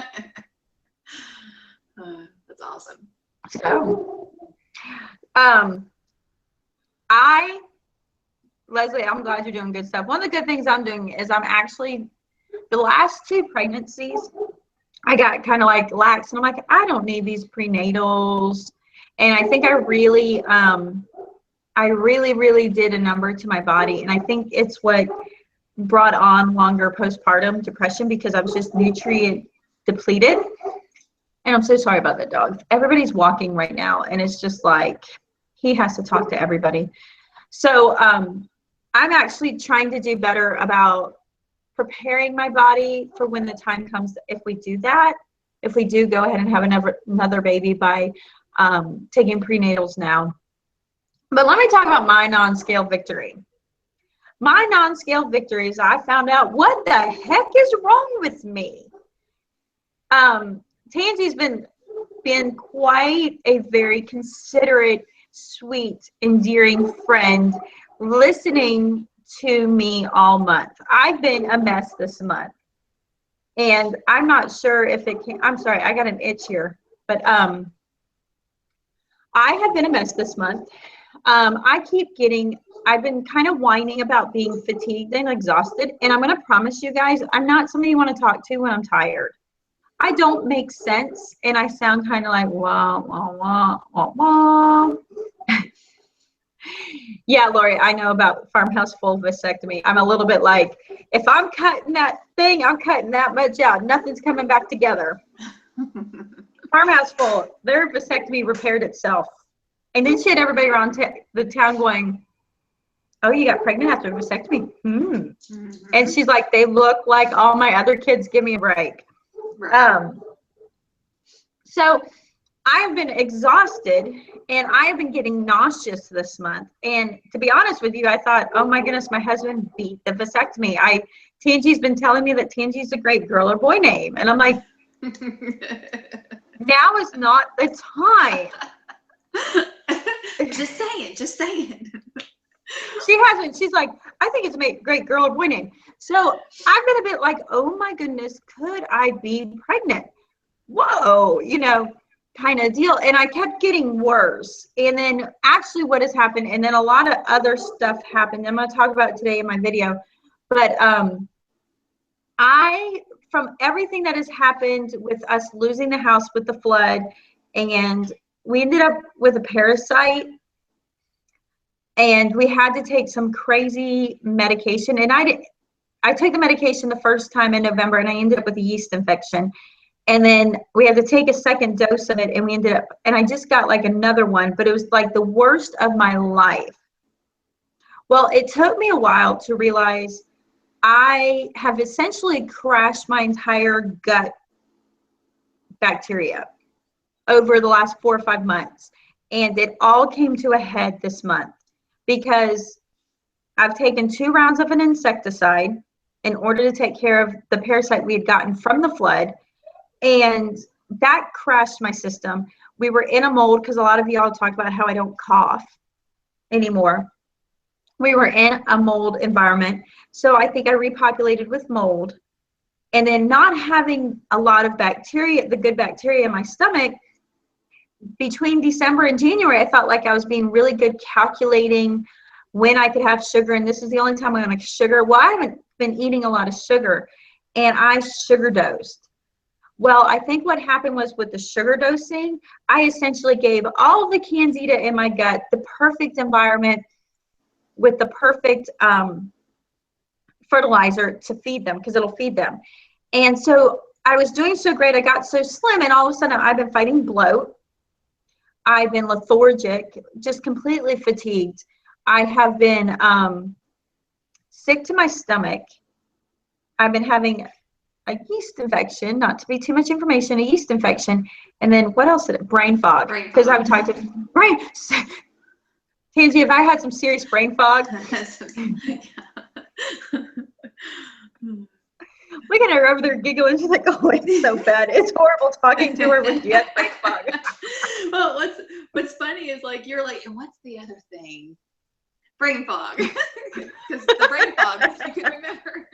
awesome. So, Leslie, I'm glad you're doing good stuff. One of the good things I'm doing is the last 2 pregnancies, I got kind of like lax. And I'm like, I don't need these prenatals. And I think I really did a number to my body. And I think it's what brought on longer postpartum depression, because I was just nutrient depleted. And I'm so sorry about that dog. Everybody's walking right now. And it's just like, he has to talk to everybody. So I'm actually trying to do better about preparing my body for when the time comes. If we do go ahead and have another baby by taking prenatals now. But let me talk about my non-scale victory. My non-scale victory is I found out what the heck is wrong with me. Tangi's been quite a very considerate, sweet, endearing friend, listening to me all month. I've been a mess this month. And I'm not sure if it can, I'm sorry, I got an itch here. But I have been a mess this month. I've been kind of whining about being fatigued and exhausted. And I'm going to promise you guys, I'm not somebody you want to talk to when I'm tired. I don't make sense. And I sound kind of like, wah, wah, wah, wah, wah. Yeah, Lori, I know about farmhouse full vasectomy. I'm a little bit like, if I'm cutting that thing, I'm cutting that much out. Nothing's coming back together. Farmhouse full, their vasectomy repaired itself. And then she had everybody around the town going, oh, you got pregnant after a vasectomy? Mm-hmm. And she's like, they look like all my other kids. Give me a break. Right. So I've been exhausted and I've been getting nauseous this month. And to be honest with you, I thought, oh my goodness, my husband beat the vasectomy. Tangi's been telling me that Tangi's a great girl or boy name. And I'm like, now is not the time. Just saying. She hasn't. She's like, I think it's a great girl or boy name. So I've been a bit like, oh my goodness, could I be pregnant? Whoa, kind of deal. And I kept getting worse. And then actually what has happened, and then a lot of other stuff happened. I'm going to talk about it today in my video. But from everything that has happened with us losing the house with the flood, and we ended up with a parasite, and we had to take some crazy medication. And I took the medication the first time in November, and I ended up with a yeast infection. And then we had to take a second dose of it, and I just got like another one, but it was like the worst of my life. Well, it took me a while to realize I have essentially crashed my entire gut bacteria over the last 4 or 5 months. And it all came to a head this month because I've taken 2 rounds of an insecticide in order to take care of the parasite we had gotten from the flood. And that crashed my system. We were in a mold, because a lot of y'all talked about how I don't cough anymore. We were in a mold environment. So I think I repopulated with mold. And then not having a lot of bacteria, the good bacteria in my stomach, between December and January, I felt like I was being really good calculating when I could have sugar. And this is the only time I'm going to sugar. Well, I haven't been eating a lot of sugar, and I sugar dosed. Well, I think what happened was with the sugar dosing, I essentially gave all the candida in my gut the perfect environment with the perfect fertilizer to feed them, because it'll feed them. And so I was doing so great. I got so slim, and all of a sudden I've been fighting bloat. I've been lethargic, just completely fatigued. I have been sick to my stomach. I've been having a yeast infection, not to be too much information, a yeast infection. And then what else did it? Brain fog. Because I've talked to brain. Tangi, if I had some serious brain fog. Look at her over there giggling. She's like, oh, it's so bad. It's horrible talking to her when she has brain fog. Well, what's funny is like, you're like, and what's the other thing? Brain fog. Because the brain fog, you can remember.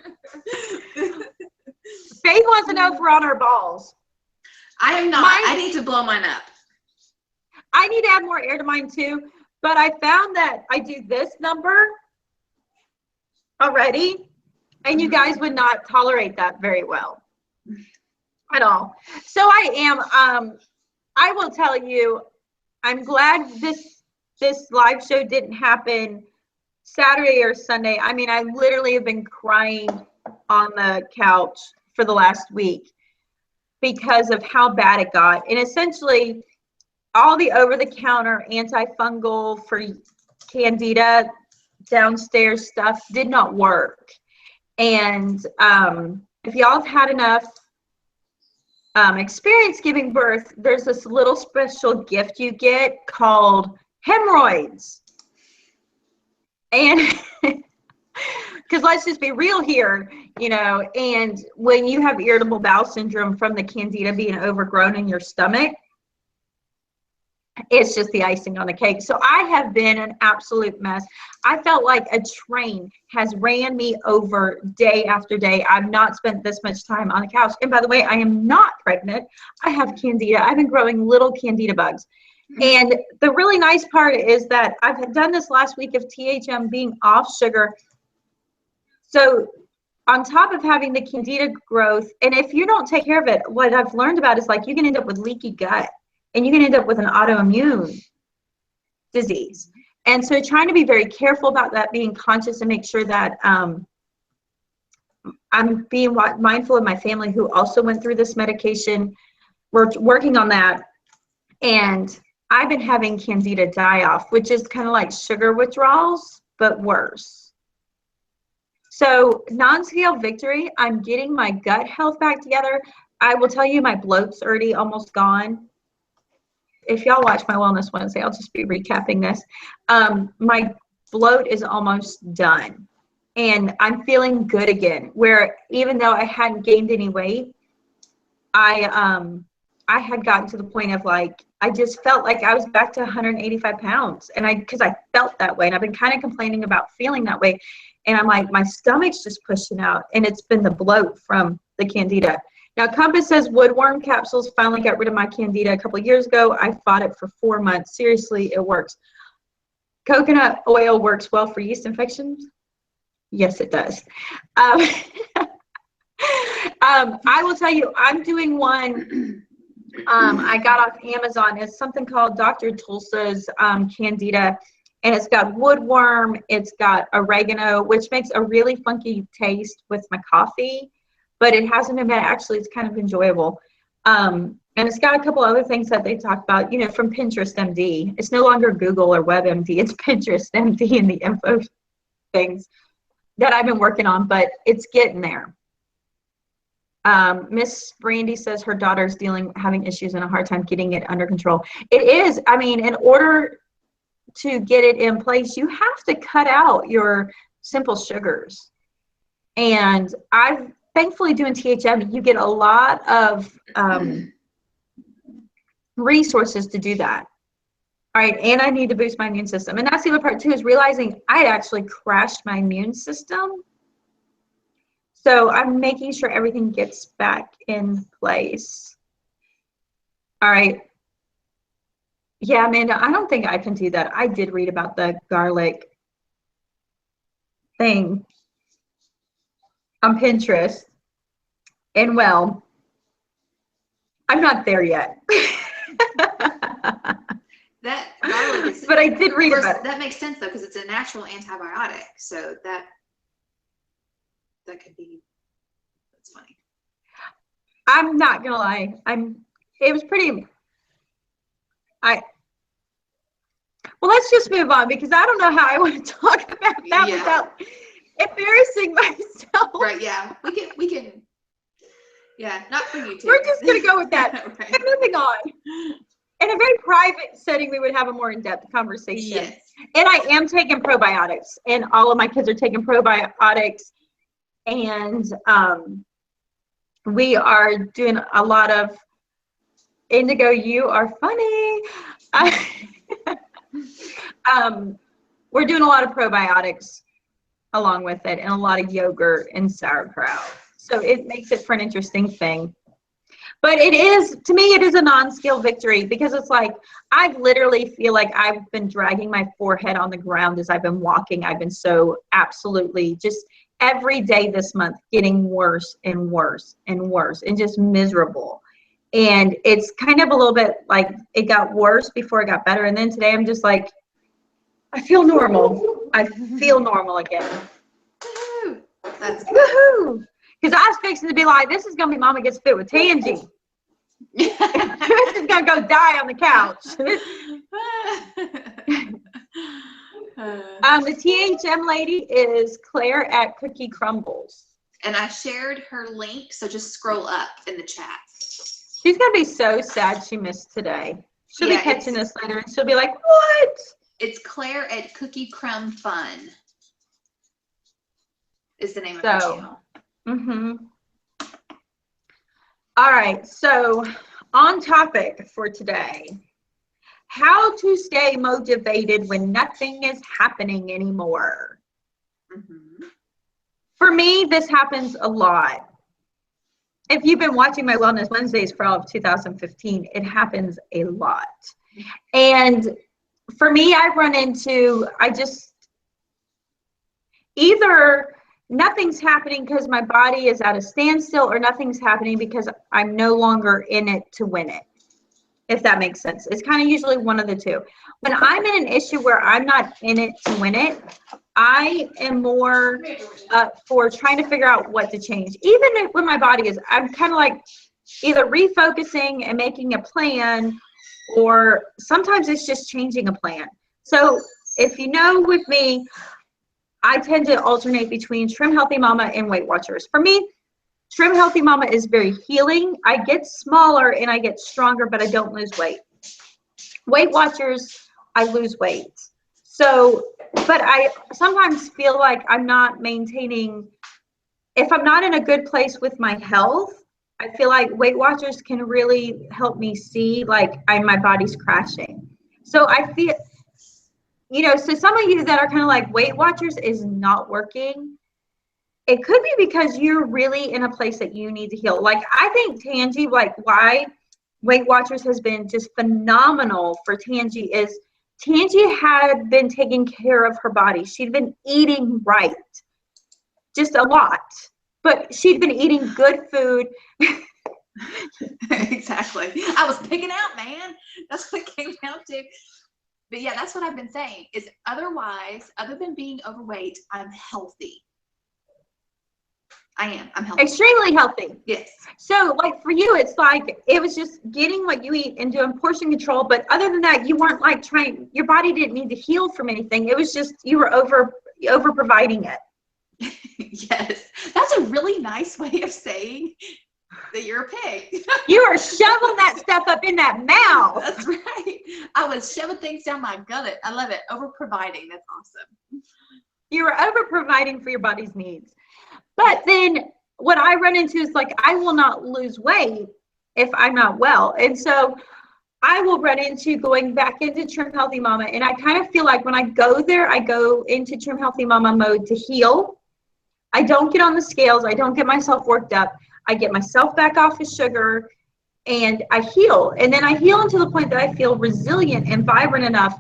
Faith wants to know if we're on our balls. I am not. I need to blow mine up. I need to add more air to mine too. But I found that I do this number already, and you guys would not tolerate that very well at all. So I am, I will tell you, I'm glad this live show didn't happen Saturday or Sunday. I mean, I literally have been crying on the couch for the last week because of how bad it got. And essentially, all the over-the-counter antifungal for candida downstairs stuff did not work. And if y'all have had enough experience giving birth, there's this little special gift you get called hemorrhoids. And because let's just be real here, you know, and when you have irritable bowel syndrome from the candida being overgrown in your stomach, it's just the icing on the cake. So I have been an absolute mess. I felt like a train has ran me over day after day. I've not spent this much time on the couch. And by the way, I am not pregnant. I have candida. I've been growing little candida bugs. And the really nice part is that I've done this last week of THM being off sugar. So on top of having the candida growth, and if you don't take care of it, what I've learned about is like you can end up with leaky gut. And you can end up with an autoimmune disease. And so trying to be very careful about that, being conscious and make sure that I'm being mindful of my family who also went through this medication. We're working on that. And I've been having candida die-off, which is kind of like sugar withdrawals, but worse. So non-scale victory, I'm getting my gut health back together. I will tell you my bloat's already almost gone. If y'all watch my Wellness Wednesday, I'll just be recapping this. My bloat is almost done. And I'm feeling good again, where even though I hadn't gained any weight, I had gotten to the point of like, I just felt like I was back to 185 pounds. And because I felt that way. And I've been kind of complaining about feeling that way. And I'm like, my stomach's just pushing out. And it's been the bloat from the candida. Now, Compass says woodworm capsules finally got rid of my candida a couple of years ago. I fought it for 4 months. Seriously, it works. Coconut oil works well for yeast infections. Yes, it does. I will tell you, I'm doing one I got off Amazon. It's something called Dr. Tulsa's Candida. And it's got woodworm. It's got oregano, which makes a really funky taste with my coffee. But it hasn't been bad. Actually, it's kind of enjoyable. And it's got a couple other things that they talk about, you know, from Pinterest MD. It's no longer Google or WebMD. It's Pinterest MD and the info things that I've been working on, but it's getting there. Miss Brandy says her daughter's having issues and a hard time getting it under control. It is. I mean, in order to get it in place, you have to cut out your simple sugars. And thankfully doing THM, you get a lot of resources to do that. All right, and I need to boost my immune system. And that's the other part too, is realizing I had actually crashed my immune system. So I'm making sure everything gets back in place. All right. Yeah, Amanda, I don't think I can do that. I did read about the garlic thing on Pinterest. And well, I'm not there yet. That garlic is, but I did read about it. That makes sense though, because it's a natural antibiotic. So that could be, that's funny. I'm not gonna lie. It was pretty, Well, let's just move on because I don't know how I want to talk about that without embarrassing myself. Right, yeah. We can. Yeah, not for you two. We're just going to go with that. Right. And moving on. In a very private setting, we would have a more in-depth conversation. Yes. And I am taking probiotics, and all of my kids are taking probiotics. And we are doing a lot of, Indigo, you are funny. We're doing a lot of probiotics along with it, and a lot of yogurt and sauerkraut. So it makes it for an interesting thing. But it is, to me, it is a non-skill victory because it's like, I literally feel like I've been dragging my forehead on the ground as I've been walking. I've been so absolutely just every day this month getting worse and worse and worse and just miserable. And it's kind of a little bit like it got worse before it got better. And then today I'm just like, I feel normal. I feel normal again. Woohoo! That's good. Woohoo! Because I was fixing to be like, this is going to be Mama Gets Fit with Tangi. This is going to go die on the couch. The THM lady is Claire at Cookie Crumbles. And I shared her link, so just scroll up in the chat. She's going to be so sad she missed today. She'll Yeah, be catching this later, and she'll be like, what? It's Claire at Cookie Crumb Fun is the name of her channel. All right, so on topic for today, how to stay motivated when nothing is happening anymore. For me, this happens a lot. If you've been watching my Wellness Wednesdays for all of 2015, it happens a lot. And for me, I've run into, either nothing's happening because my body is at a standstill, or nothing's happening because I'm no longer in it to win it, if that makes sense. It's kind of usually one of the two. When I'm in an issue where I'm not in it to win it, I am more for trying to figure out what to change. Even if when my body is, I'm kind of like either refocusing and making a plan, or sometimes it's just changing a plan. So if you know with me, I tend to alternate between Trim Healthy Mama and Weight Watchers. For me, Trim Healthy Mama is very healing. I get smaller and I get stronger, but I don't lose weight. Weight Watchers, I lose weight. So, but I sometimes feel like I'm not maintaining, if I'm not in a good place with my health, I feel like Weight Watchers can really help me see like my body's crashing. So I feel, so some of you that are kind of like Weight Watchers is not working, it could be because you're really in a place that you need to heal. Like I think Tangi, like why Weight Watchers has been just phenomenal for Tangi is Tangi had been taking care of her body. She'd been eating right, just a lot, but she'd been eating good food. Exactly. I was picking out, man. That's what it came down to. But yeah, that's what I've been saying is otherwise, other than being overweight, I'm healthy. I'm healthy. Extremely healthy. Yes. So like for you, it's like, it was just getting what you eat and doing portion control. But other than that, you weren't like your body didn't need to heal from anything. It was just, you were over providing it. Yes. That's a really nice way of saying that you're a pig. You are shoveling that stuff up in that mouth. That's right. I was shoving things down my gullet. I love it. Over providing. That's awesome. You were over providing for your body's needs. But then what I run into is like, I will not lose weight if I'm not well. And so I will run into going back into Trim Healthy Mama. And I kind of feel like when I go there, I go into Trim Healthy Mama mode to heal. I don't get on the scales. I don't get myself worked up. I get myself back off of sugar and I heal. And then I heal until the point that I feel resilient and vibrant enough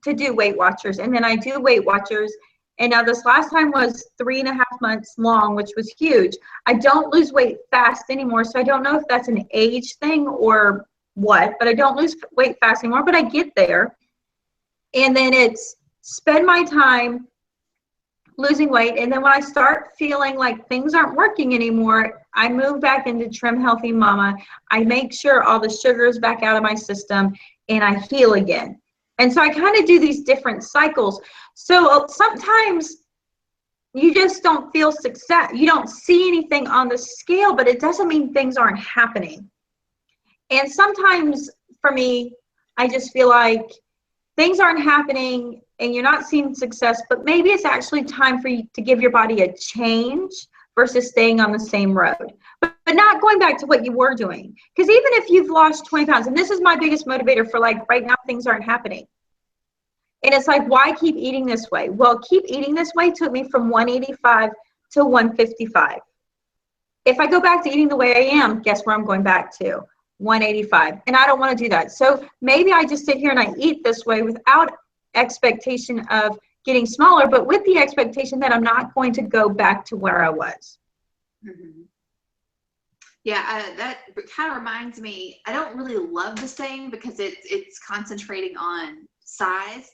to do Weight Watchers. And then I do Weight Watchers. And now this last time was 3.5 months long, which was huge. I don't lose weight fast anymore. So I don't know if that's an age thing or what, but I don't lose weight fast anymore, but I get there. And then it's spend my time losing weight. And then when I start feeling like things aren't working anymore, I move back into Trim Healthy Mama. I make sure all the sugar is back out of my system and I heal again. And so I kind of do these different cycles. So sometimes you just don't feel success. You don't see anything on the scale, but it doesn't mean things aren't happening. And sometimes for me, I just feel like things aren't happening and you're not seeing success, but maybe it's actually time for you to give your body a change versus staying on the same road, but not going back to what you were doing. Because even if you've lost 20 pounds, and this is my biggest motivator for like right now, things aren't happening. And it's like, why keep eating this way? Well, keep eating this way took me from 185 to 155. If I go back to eating the way I am, guess where I'm going back to? 185. And I don't want to do that. So maybe I just sit here and I eat this way without expectation of getting smaller, but with the expectation that I'm not going to go back to where I was. Mm-hmm. Yeah, that kind of reminds me, I don't really love the saying because it's concentrating on size,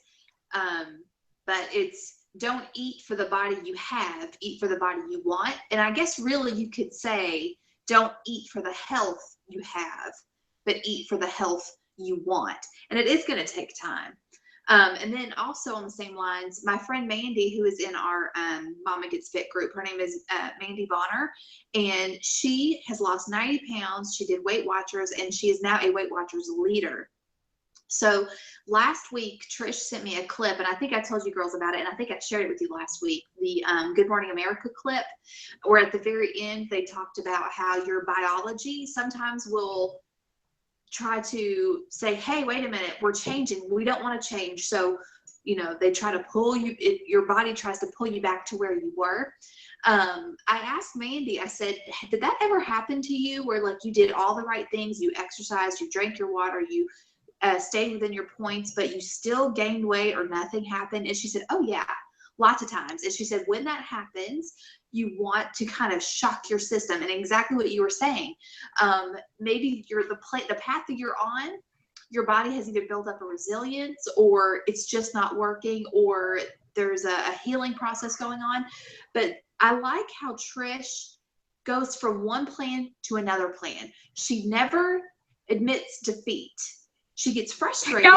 but it's don't eat for the body you have, eat for the body you want. And I guess really you could say don't eat for the health you have, but eat for the health you want. And it is going to take time. And then also on the same lines, my friend Mandy, who is in our Mama Gets Fit group, her name is Mandy Bonner, and she has lost 90 pounds. She did Weight Watchers, and she is now a Weight Watchers leader. So last week, Trish sent me a clip, and I think I told you girls about it, and I think I shared it with you last week, the Good Morning America clip, where at the very end, they talked about how your biology sometimes will try to say, hey, wait a minute, we're changing. We don't want to change. So, you know, they try to pull you, your body tries to pull you back to where you were. I asked Mandy, I said, did that ever happen to you where like you did all the right things, you exercised, you drank your water, you stayed within your points, but you still gained weight or nothing happened? And she said, oh yeah, lots of times. And she said, when that happens, you want to kind of shock your system. And exactly what you were saying, maybe the path that you're on, your body has either built up a resilience or it's just not working, or there's a healing process going on. But I like how Trish goes from one plan to another plan. She never admits defeat. She gets frustrated. No,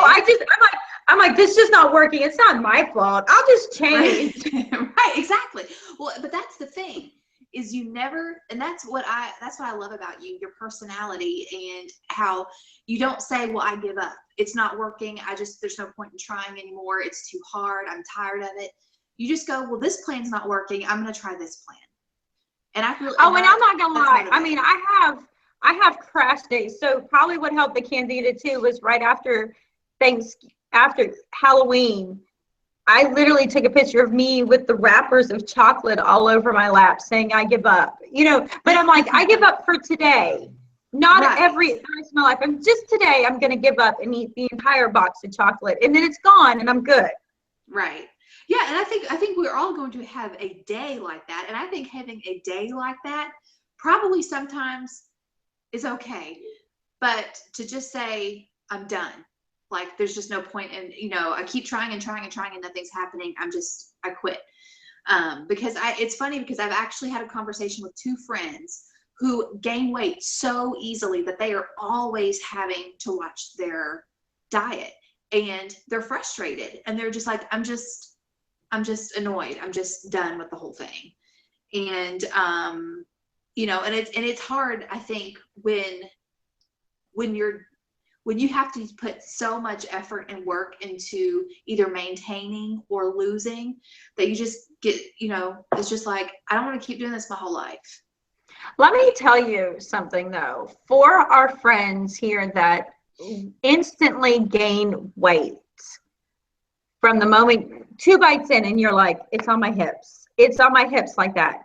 I'm like, this is not working. It's not my fault. I'll just change. Right, exactly. Well, but that's the thing, is you never, and that's what I love about you, your personality, and how you don't say, well, I give up. It's not working. There's no point in trying anymore. It's too hard. I'm tired of it. You just go, well, this plan's not working. I'm going to try this plan. And I really, and I'm not going to lie. I mean, I have crash days. So probably what helped the candida too was right after Halloween, I literally took a picture of me with the wrappers of chocolate all over my lap saying I give up, you know, but I'm like, I give up for today, not right. every rest of my life. I'm just today, I'm going to give up and eat the entire box of chocolate and then it's gone and I'm good. Right. Yeah. And I think we're all going to have a day like that. And I think having a day like that probably sometimes is okay, but to just say I'm done, like there's just no point in, you know, I keep trying and trying and trying and nothing's happening, I quit. Because it's funny because I've actually had a conversation with two friends who gain weight so easily that they are always having to watch their diet, and they're frustrated and they're just like, I'm just annoyed, I'm just done with the whole thing. And you know, and it's hard, I think, when you have to put so much effort and work into either maintaining or losing, that you just get, you know, it's just like, I don't want to keep doing this my whole life. Let me tell you something though, for our friends here that instantly gain weight from the moment 2 bites in and you're like, it's on my hips like that.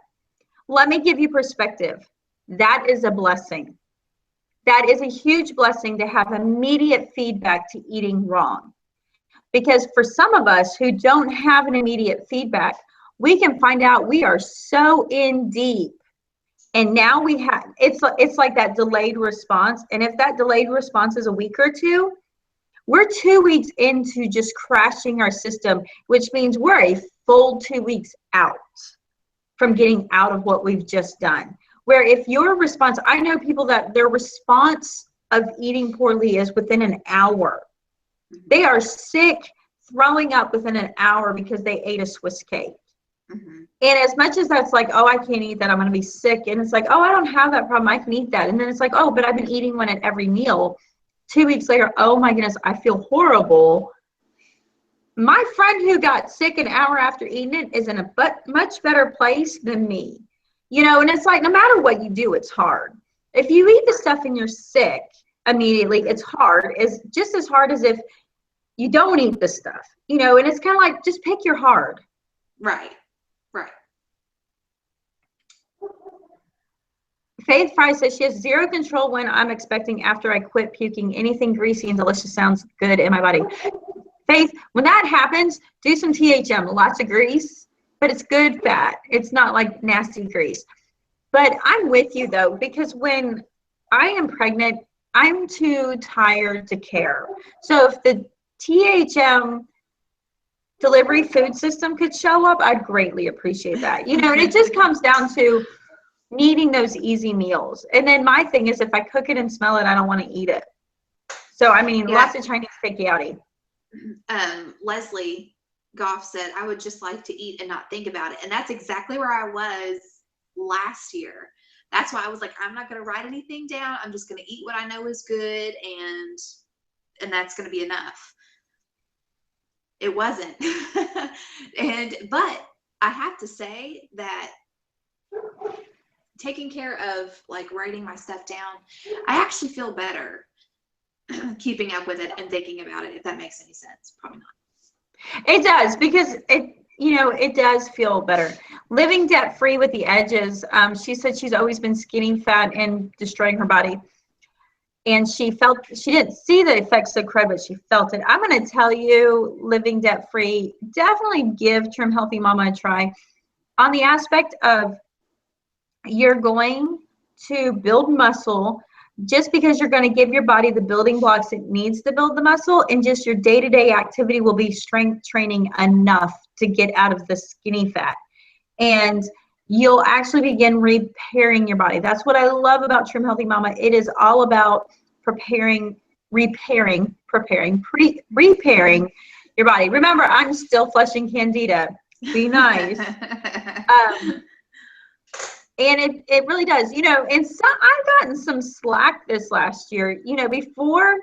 Let me give you perspective. That is a blessing. That is a huge blessing to have immediate feedback to eating wrong. Because for some of us who don't have an immediate feedback, we can find out we are so in deep. And now we have, it's like that delayed response. And if that delayed response is a week or two, we're 2 weeks into just crashing our system, which means we're a full 2 weeks out from getting out of what we've just done. Where if your response, I know people that their response of eating poorly is within an hour. They are sick, throwing up within an hour because they ate a Swiss cake. And as much as that's like, oh, I can't eat that, I'm going to be sick. And it's like, oh, I don't have that problem, I can eat that. And then it's like, oh, but I've been eating one at every meal. 2 weeks later, oh my goodness, I feel horrible. My friend who got sick an hour after eating it is in a much better place than me. You know, and it's like, no matter what you do, it's hard. If you eat the stuff and you're sick immediately, it's hard. It's just as hard as if you don't eat the stuff, you know, and it's kind of like, just pick your hard. Right. Faith Fry says she has zero control when I'm expecting after I quit puking. Anything greasy and delicious sounds good in my body. Faith, when that happens, do some THM, lots of grease, but it's good fat. It's not like nasty grease. But I'm with you though, because when I am pregnant, I'm too tired to care. So if the THM delivery food system could show up, I'd greatly appreciate that. You know, and it just comes down to needing those easy meals. And then my thing is, if I cook it and smell it, I don't want to eat it. So, I mean, lots of Chinese takeouty. Leslie Goff said, I would just like to eat and not think about it. And that's exactly where I was last year. That's why I was like, I'm not going to write anything down. I'm just going to eat what I know is good. And that's going to be enough. It wasn't. But I have to say that taking care of like writing my stuff down, I actually feel better keeping up with it and thinking about it, if that makes any sense. Probably not. It does, because it does feel better. Living debt free with the edges. She said she's always been skinny fat and destroying her body. And she didn't see the effects of crud, but she felt it. I'm going to tell you, living debt free, definitely give Trim Healthy Mama a try. On the aspect of, you're going to build muscle just because you're going to give your body the building blocks it needs to build the muscle, and just your day-to-day activity will be strength training enough to get out of the skinny fat. And you'll actually begin repairing your body. That's what I love about Trim Healthy Mama. It is all about repairing your body. Remember, I'm still flushing candida. Be nice. And it really does, you know, and so I've gotten some slack this last year, you know, before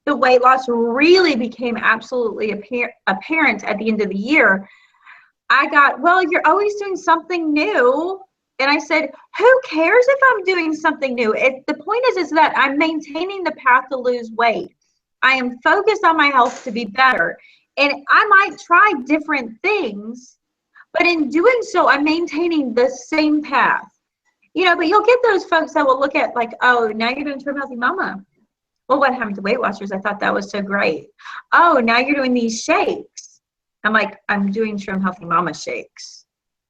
the weight loss really became absolutely apparent at the end of the year. I got, well, you're always doing something new. And I said, who cares if I'm doing something new? The point is that I'm maintaining the path to lose weight. I am focused on my health to be better. And I might try different things, but in doing so, I'm maintaining the same path. You know, but you'll get those folks that will look at like, oh, now you're doing Trim Healthy Mama. Well, what happened to Weight Watchers? I thought that was so great. Oh, now you're doing these shakes. I'm like, I'm doing Trim Healthy Mama shakes.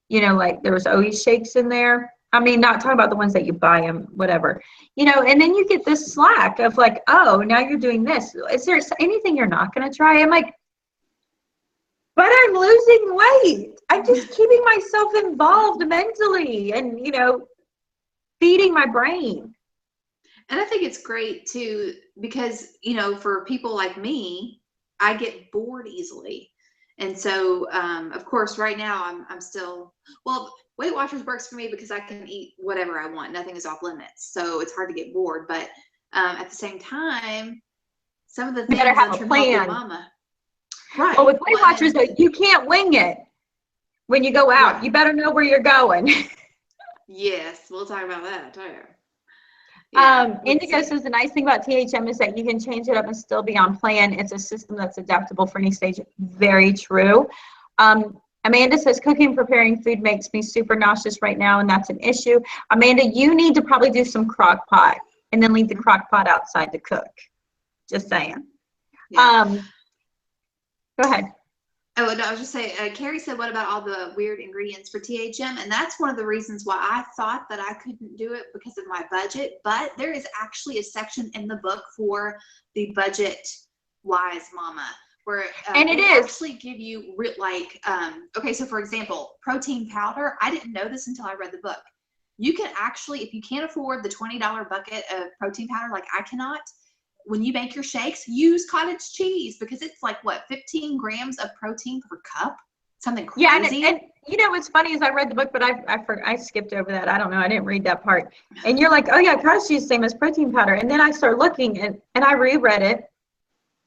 You know, like there was always shakes in there. I mean, not talking about the ones that you buy them, whatever. You know, and then you get this slack of like, oh, now you're doing this. Is there anything you're not going to try? I'm like, but I'm losing weight. I'm just keeping myself involved mentally and, you know, feeding my brain. And I think it's great too, because, you know, for people like me, I get bored easily. And so, of course, right now I'm still, well, Weight Watchers works for me because I can eat whatever I want. Nothing is off limits. So it's hard to get bored. But at the same time, some of the things you better have a Trim plan. Healthy Mama. Right. Well, with Weight Watchers, though, you can't wing it when you go out. Right. You better know where you're going. Yes, we'll talk about that too. Yeah, Indigo says the nice thing about THM is that you can change it up and still be on plan. It's a system that's adaptable for any stage. Very true. Amanda says cooking and preparing food makes me super nauseous right now, and that's an issue. Amanda, you need to probably do some crock pot and then leave the crock pot outside to cook. Just saying. Yeah. Go ahead. Oh, no, I was just saying, Carrie said, what about all the weird ingredients for THM? And that's one of the reasons why I thought that I couldn't do it because of my budget. But there is actually a section in the book for the budget-wise mama, where and it is actually give you like, okay, so for example, protein powder. I didn't know this until I read the book. You can actually, if you can't afford the $20 bucket of protein powder, like I cannot, when you make your shakes, use cottage cheese because it's like what, 15 grams of protein per cup? Something crazy. Yeah, and you know what's funny is I read the book, but I skipped over that. I don't know. I didn't read that part. And you're like, oh yeah, cottage cheese same as protein powder. And then I start looking and I reread it,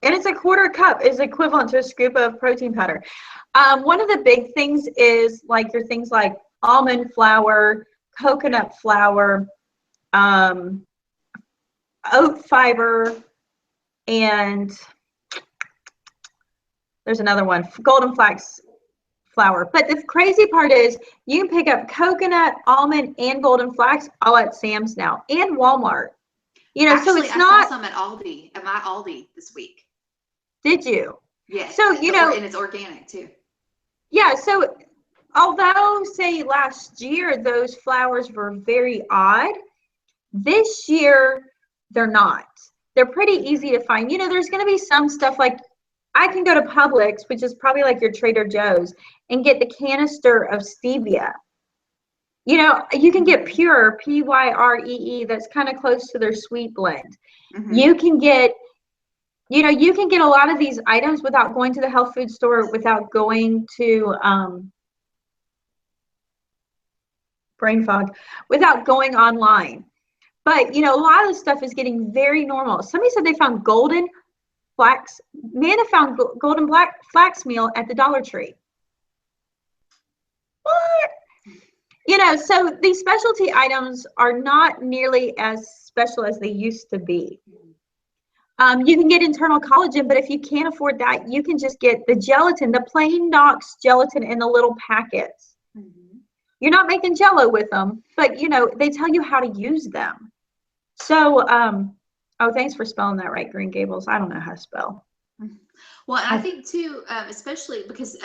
and it's a quarter cup is equivalent to a scoop of protein powder. One of the big things is like your things like almond flour, coconut flour, oat fiber, and there's another one, golden flax flour. But the crazy part is you can pick up coconut, almond, and golden flax all at Sam's now and Walmart. You know, Actually, so it's I not. saw some at Aldi, at my Aldi this week. Did you? Yes. So you know, and it's organic too. Yeah. So although say last year those flours were very odd, this year they're not. They're pretty easy to find. You know, there's going to be some stuff like I can go to Publix, which is probably like your Trader Joe's, and get the canister of stevia. You know, you can get Pure, P-Y-R-E-E, that's kind of close to their sweet blend. Mm-hmm. You can get, you know, you can get a lot of these items without going to the health food store, without going to, brain fog, without going online. But, you know, a lot of the stuff is getting very normal. Somebody said they found golden flax. Amanda found golden black flax meal at the Dollar Tree. What? You know, so these specialty items are not nearly as special as they used to be. You can get internal collagen, but if you can't afford that, you can just get the gelatin, the plain Knox gelatin in the little packets. Mm-hmm. You're not making Jell-O with them, but, you know, they tell you how to use them. So, oh, thanks for spelling that right, Green Gables. I don't know how to spell. Well, and I think too, especially because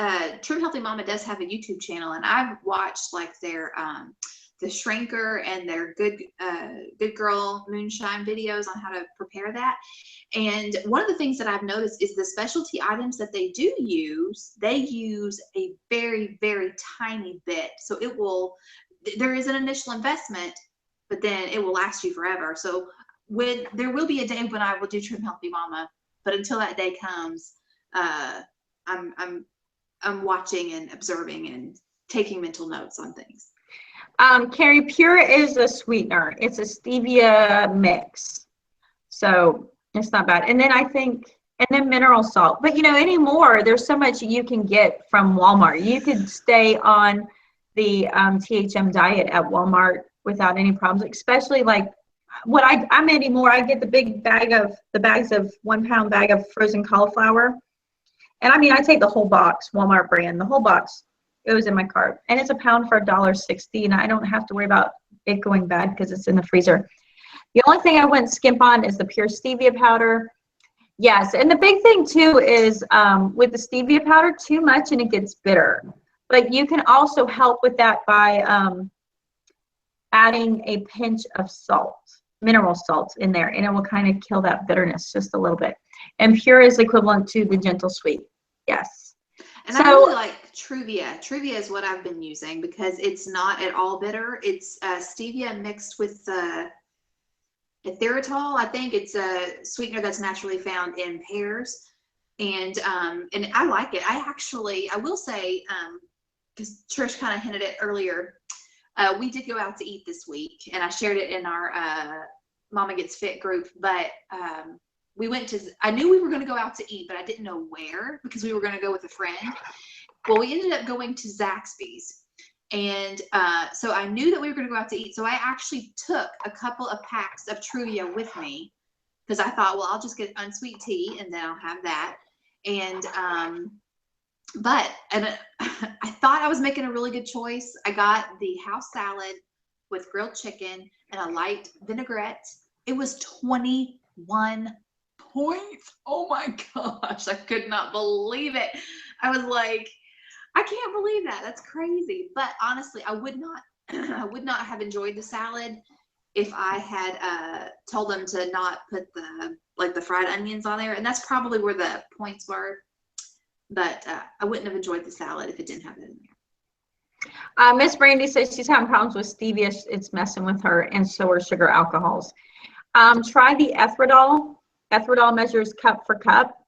True Healthy Mama does have a YouTube channel, and I've watched like their the shrinker and their good girl moonshine videos on how to prepare that. And one of the things that I've noticed is the specialty items that they do use, they use a very, very tiny bit. So it will, there is an initial investment, but then it will last you forever. So when there will be a day when I will do True Healthy Mama, but until that day comes, I'm watching and observing and taking mental notes on things. Carrie, Pure is a sweetener. It's a stevia mix. So it's not bad. And then I think, and then mineral salt. But, you know, anymore, there's so much you can get from Walmart. You could stay on the THM diet at Walmart without any problems, especially like what I'm anymore. I get the bags of 1 pound bag of frozen cauliflower. And I mean, I take the whole box, Walmart brand, the whole box. It was in my cart, and it's a pound for $1.60, and I don't have to worry about it going bad because it's in the freezer. The only thing I wouldn't skimp on is the pure stevia powder. Yes, and the big thing too is with the stevia powder, too much and it gets bitter. But you can also help with that by adding a pinch of salt, mineral salt in there, and it will kind of kill that bitterness just a little bit. And pure is equivalent to the gentle sweet. Yes. And I really like Truvia. Truvia is what I've been using because it's not at all bitter. It's stevia mixed with erythritol. I think it's a sweetener that's naturally found in pears, and I like it. I will say, because Trish kind of hinted it earlier, we did go out to eat this week, and I shared it in our Mama Gets Fit group, but we went to, I knew we were going to go out to eat, but I didn't know where because we were going to go with a friend. Well, we ended up going to Zaxby's. And so I knew that we were going to go out to eat. So I actually took a couple of packs of Truvia with me because I thought, well, I'll just get unsweet tea and then I'll have that. And I thought I was making a really good choice. I got the house salad with grilled chicken and a light vinaigrette. It was 21 points. Oh my gosh, I could not believe it. I was like, I can't believe that. That's crazy. But honestly, I would not have enjoyed the salad if I had told them to not put the fried onions on there. And that's probably where the points were. But I wouldn't have enjoyed the salad if it didn't have it in there. Miss Brandy says she's having problems with stevia. It's messing with her, and so are sugar alcohols. Try the erythritol. Erythritol measures cup for cup.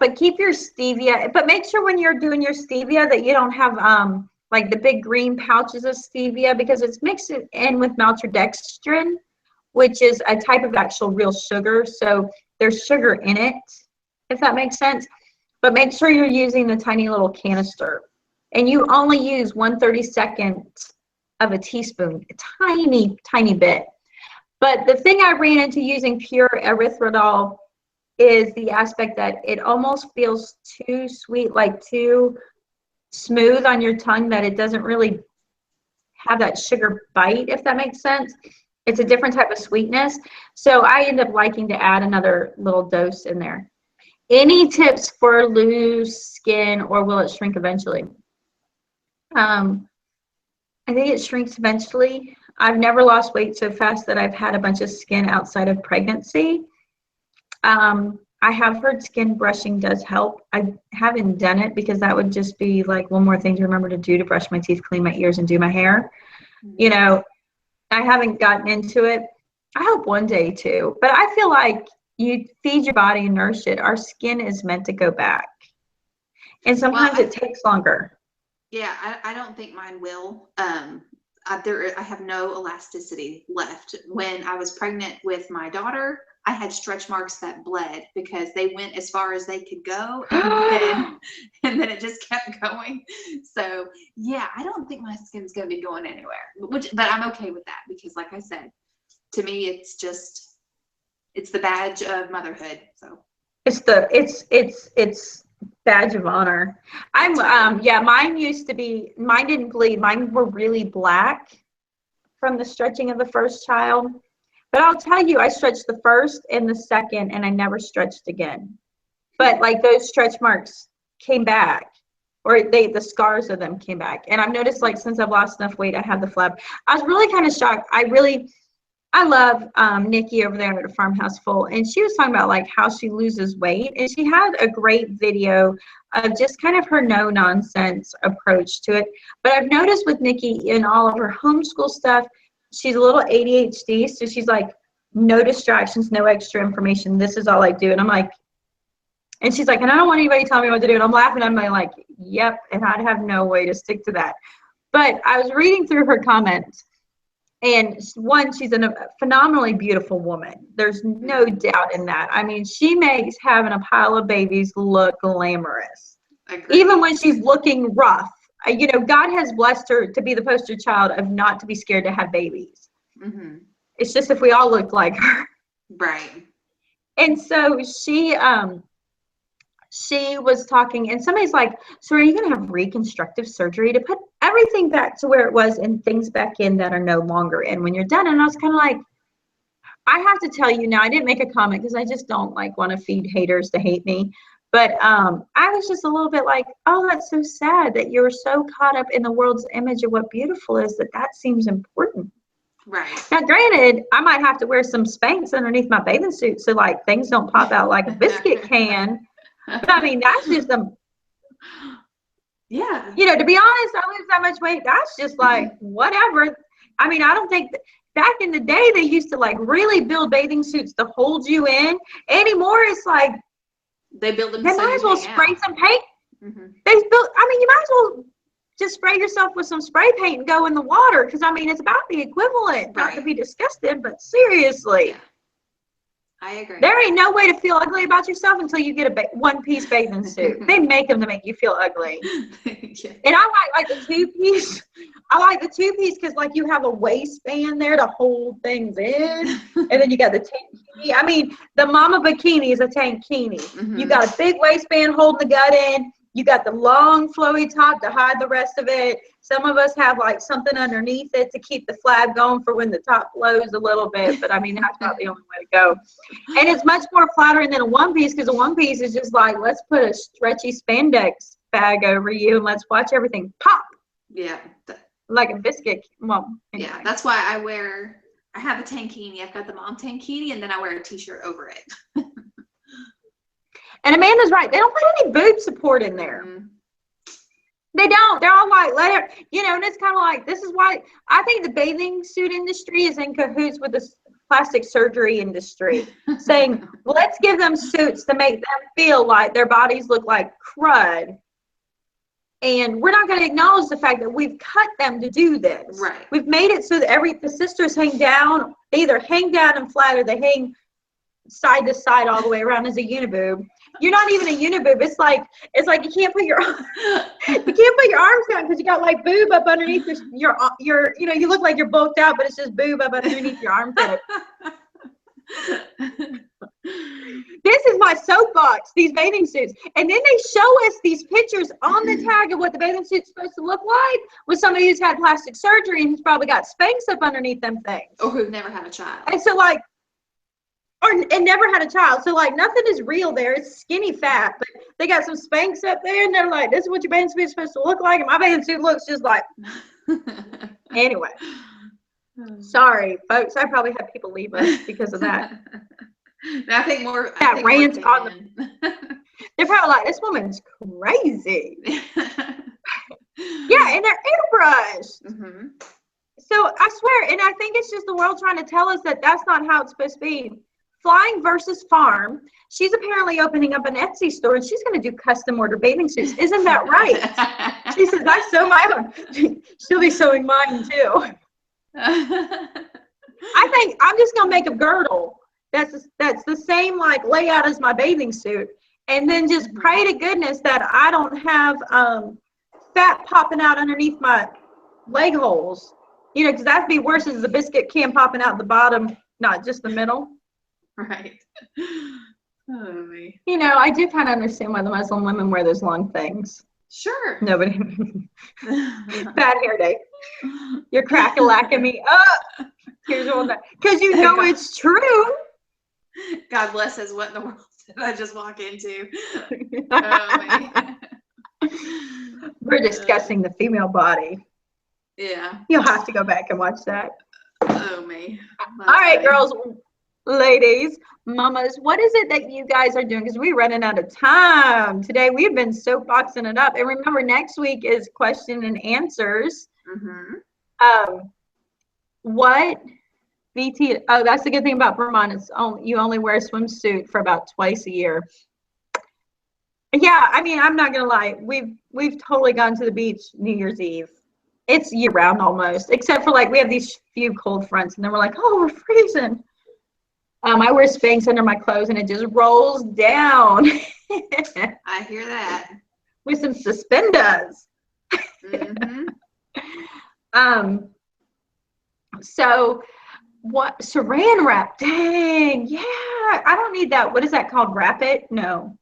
But keep your stevia, but make sure when you're doing your stevia that you don't have like the big green pouches of stevia, because it's mixed in with maltodextrin, which is a type of actual real sugar. So there's sugar in it, if that makes sense. But make sure you're using the tiny little canister. And you only use 1/32 of a teaspoon, a tiny, tiny bit. But the thing I ran into using pure erythritol is the aspect that it almost feels too sweet, like too smooth on your tongue, that it doesn't really have that sugar bite, if that makes sense. It's a different type of sweetness. So I end up liking to add another little dose in there. Any tips for loose skin, or will it shrink eventually? I think it shrinks eventually. I've never lost weight so fast that I've had a bunch of skin outside of pregnancy. I have heard skin brushing does help. I haven't done it because that would just be like one more thing to remember to do, to brush my teeth, clean my ears, and do my hair. You know, I haven't gotten into it. I hope one day too. But I feel like you feed your body and nourish it. Our skin is meant to go back. And sometimes it takes longer. Yeah, I don't think mine will. I have no elasticity left. When I was pregnant with my daughter, I had stretch marks that bled because they went as far as they could go, and then it just kept going. So yeah, I don't think my skin's going to be going anywhere. But I'm okay with that, because, like I said, to me, it's the badge of motherhood. So it's badge of honor. Mine didn't bleed. Mine were really black from the stretching of the first child. But I'll tell you, I stretched the first and the second, and I never stretched again. But like those stretch marks came back, or the scars of them came back. And I've noticed, like, since I've lost enough weight, I have the flab. I was really kind of shocked. I love Nikki over there at a Farmhouse Full, and she was talking about like how she loses weight, and she had a great video of just kind of her no-nonsense approach to it. But I've noticed with Nikki in all of her homeschool stuff, she's a little ADHD, so she's like, no distractions, no extra information. This is all I do. And I'm like, and she's like, and I don't want anybody telling me what to do. And I'm laughing. I'm like, yep. And I'd have no way to stick to that. But I was reading through her comments, and one, she's a phenomenally beautiful woman. There's no doubt in that. I mean, she makes having a pile of babies look glamorous, even when she's looking rough. You know, God has blessed her to be the poster child of not to be scared to have babies. Mm-hmm. It's just if we all looked like her. Right. And so she was talking, and somebody's like, so are you going to have reconstructive surgery to put everything back to where it was and things back in that are no longer in when you're done? And I was kind of like, I have to tell you now, I didn't make a comment because I just don't like want to feed haters to hate me. But I was just a little bit like, oh, that's so sad that you're so caught up in the world's image of what beautiful is, that seems important. Right. Now, granted, I might have to wear some Spanx underneath my bathing suit so like things don't pop out like a biscuit can. But I mean, that's just yeah. You know, to be honest, I lose that much weight. That's just like whatever. I mean, I don't think back in the day they used to like really build bathing suits to hold you in. Anymore, it's like, they build them. They might as well spray some paint. Mm-hmm. You might as well just spray yourself with some spray paint and go in the water, because I mean it's about the equivalent. Not to be disgusted, but seriously, I agree. There ain't no way to feel ugly about yourself until you get a one-piece bathing suit. They make them to make you feel ugly. Yeah. And I like the two-piece. I like the two-piece because like you have a waistband there to hold things in, and then you got the tankini. I mean, the mama bikini is a tankini. Mm-hmm. You got a big waistband holding the gut in. You got the long flowy top to hide the rest of it. Some of us have like something underneath it to keep the flab going for when the top blows a little bit. But I mean, that's about the only way to go. And it's much more flattering than a one piece, because a one piece is just like, let's put a stretchy spandex bag over you and let's watch everything pop. Yeah. Like a biscuit. Well, anyway. Yeah, that's why I have a tankini. I've got the mom tankini, and then I wear a t-shirt over it. And Amanda's right. They don't put any boob support in there. Mm-hmm. They don't. They're all like, let it, and it's kind of like, this is why I think the bathing suit industry is in cahoots with plastic surgery industry saying, let's give them suits to make them feel like their bodies look like crud. And we're not going to acknowledge the fact that we've cut them to do this. Right. We've made it so that the sisters hang down. They either hang down and flat, or they hang side to side all the way around as a uniboob. You're not even a uniboob. It's like you can't put your arms down because you got like boob up underneath your you look like you're bulked out, but it's just boob up underneath your armpit. This is my soapbox, these bathing suits. And then they show us these pictures on the tag of what the bathing suit's supposed to look like with somebody who's had plastic surgery and who's probably got Spanx up underneath them things. Or who've never had a child. And so and never had a child. So nothing is real there. It's skinny fat, but they got some Spanx up there and they're like, this is what your bathing suit is supposed to look like. And my bathing suit looks just like, anyway. Sorry, folks. I probably had people leave us because of that. I think more. That rant on them. They're probably like, this woman's crazy. Yeah, and they're airbrushed. Mm-hmm. So I swear, and I think it's just the world trying to tell us that that's not how it's supposed to be. Flying versus farm. She's apparently opening up an Etsy store, and she's going to do custom order bathing suits. Isn't that right? She says, I sew my own. She'll be sewing mine too. I think I'm just going to make a girdle that's the same layout as my bathing suit, and then just pray to goodness that I don't have fat popping out underneath my leg holes, because that'd be worse as the biscuit can popping out the bottom, not just the middle. Right. Oh, me. I do kind of understand why the Muslim women wear those long things. Sure. Nobody. Bad hair day. You're crack-a-lacking me up. Here's one that, because it's true. God bless us. What in the world did I just walk into? Oh, we're discussing the female body. Yeah. You'll have to go back and watch that. Oh, me. All right, girls, ladies, mamas, what is it that you guys are doing? Because we're running out of time today. We've been soapboxing it up. And remember, next week is question and answers. Mm-hmm. What VT? Oh, that's the good thing about Vermont. You only wear a swimsuit for about twice a year. Yeah, I mean, I'm not gonna lie. We've totally gone to the beach New Year's Eve. It's year round almost, except for we have these few cold fronts, and then we're like, oh, we're freezing. I wear Spanx under my clothes, and it just rolls down. I hear that. With some suspenders. Mm-hmm. So what? Saran wrap. Dang. Yeah. I don't need that. What is that called? Wrap it? No.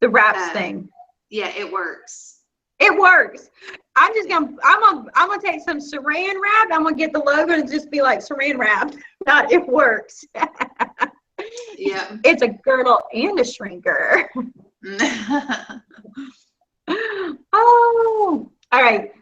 The wraps thing. Yeah, it works. It works. I'm gonna take some saran wrap. I'm gonna get the logo and just be like saran wrap. Not it works. Yeah. It's a girdle and a shrinker. Oh, all right.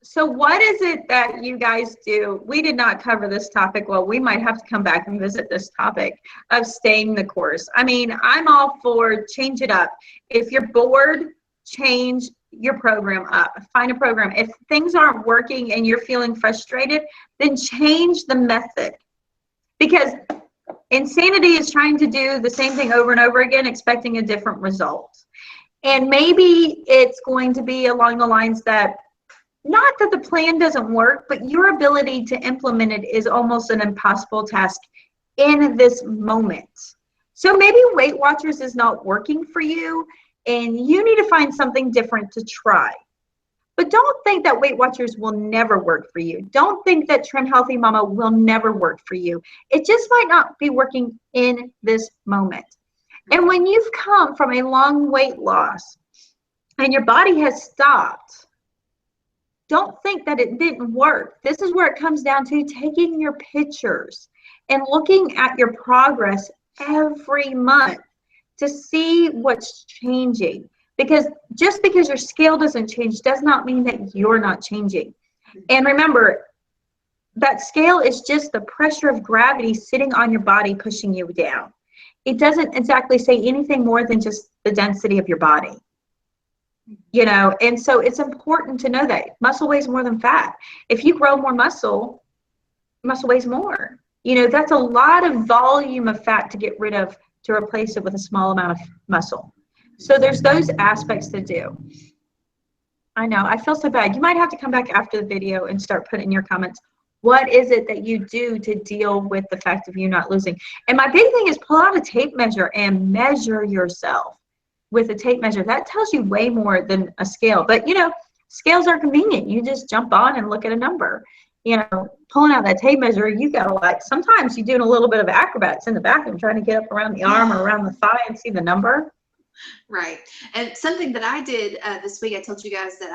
So what is it that you guys do? We did not cover this topic. Well, we might have to come back and visit this topic of staying the course. I mean, I'm all for change it up. If you're bored, change your program up. Find a program. If things aren't working and you're feeling frustrated, then change the method. Because insanity is trying to do the same thing over and over again, expecting a different result. And maybe it's going to be along the lines that, not that the plan doesn't work, but your ability to implement it is almost an impossible task in this moment. So maybe Weight Watchers is not working for you, and you need to find something different to try. But don't think that Weight Watchers will never work for you. Don't think that Trim Healthy Mama will never work for you. It just might not be working in this moment. And when you've come from a long weight loss and your body has stopped, don't think that it didn't work. This is where it comes down to taking your pictures and looking at your progress every month to see what's changing. Because just because your scale doesn't change does not mean that you're not changing. And remember, that scale is just the pressure of gravity sitting on your body pushing you down. It doesn't exactly say anything more than just the density of your body. And so it's important to know that muscle weighs more than fat. If you grow more muscle weighs more. You know, that's a lot of volume of fat to get rid of to replace it with a small amount of muscle. So there's those aspects to do. I know, I feel so bad. You might have to come back after the video and start putting in your comments, what is it that you do to deal with the fact of you not losing? And my big thing is pull out a tape measure and measure yourself with a tape measure. That tells you way more than a scale. But, you know, scales are convenient. You just jump on and look at a number. You know, pulling out that tape measure, you got to like, sometimes you're doing a little bit of acrobats in the bathroom, trying to get up around the arm or around the thigh and see the number. Right. And something that I did this week, I told you guys that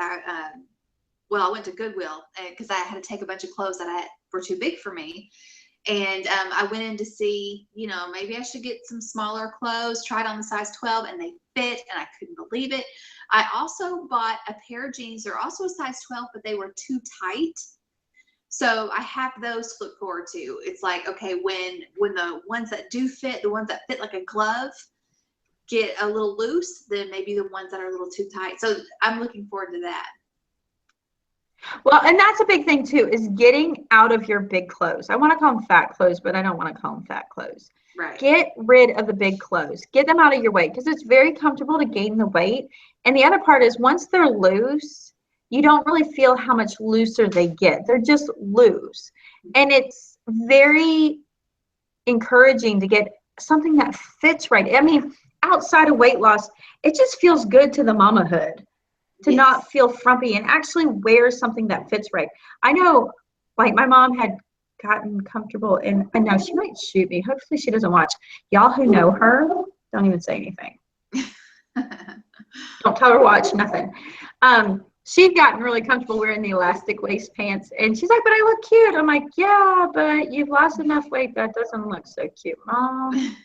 I went to Goodwill because I had to take a bunch of clothes that were too big for me. And I went in to see, you know, maybe I should get some smaller clothes, tried on the size 12, and they fit, and I couldn't believe it. I also bought a pair of jeans. They're also a size 12, but they were too tight. So I have those to look forward to. It's like, okay, when the ones that do fit, the ones that fit like a glove, get a little loose, then maybe the ones that are a little too tight. So I'm looking forward to that. Well, and that's a big thing too, is getting out of your big clothes. I want to call them fat clothes, but I don't want to call them fat clothes. Right. Get rid of the big clothes. Get them out of your way because it's very comfortable to gain the weight. And the other part is once they're loose, you don't really feel how much looser they get. They're just loose. And it's very encouraging to get something that fits right. I mean, outside of weight loss, it just feels good to the mamahood to not feel frumpy and actually wear something that fits right. I know, like my mom had gotten comfortable, and I know she might shoot me. Hopefully she doesn't watch. Y'all who know her, don't even say anything. Don't tell her watch, nothing. She'd gotten really comfortable wearing the elastic waist pants, and she's like, but I look cute. I'm like, yeah, but you've lost enough weight that doesn't look so cute, Mom.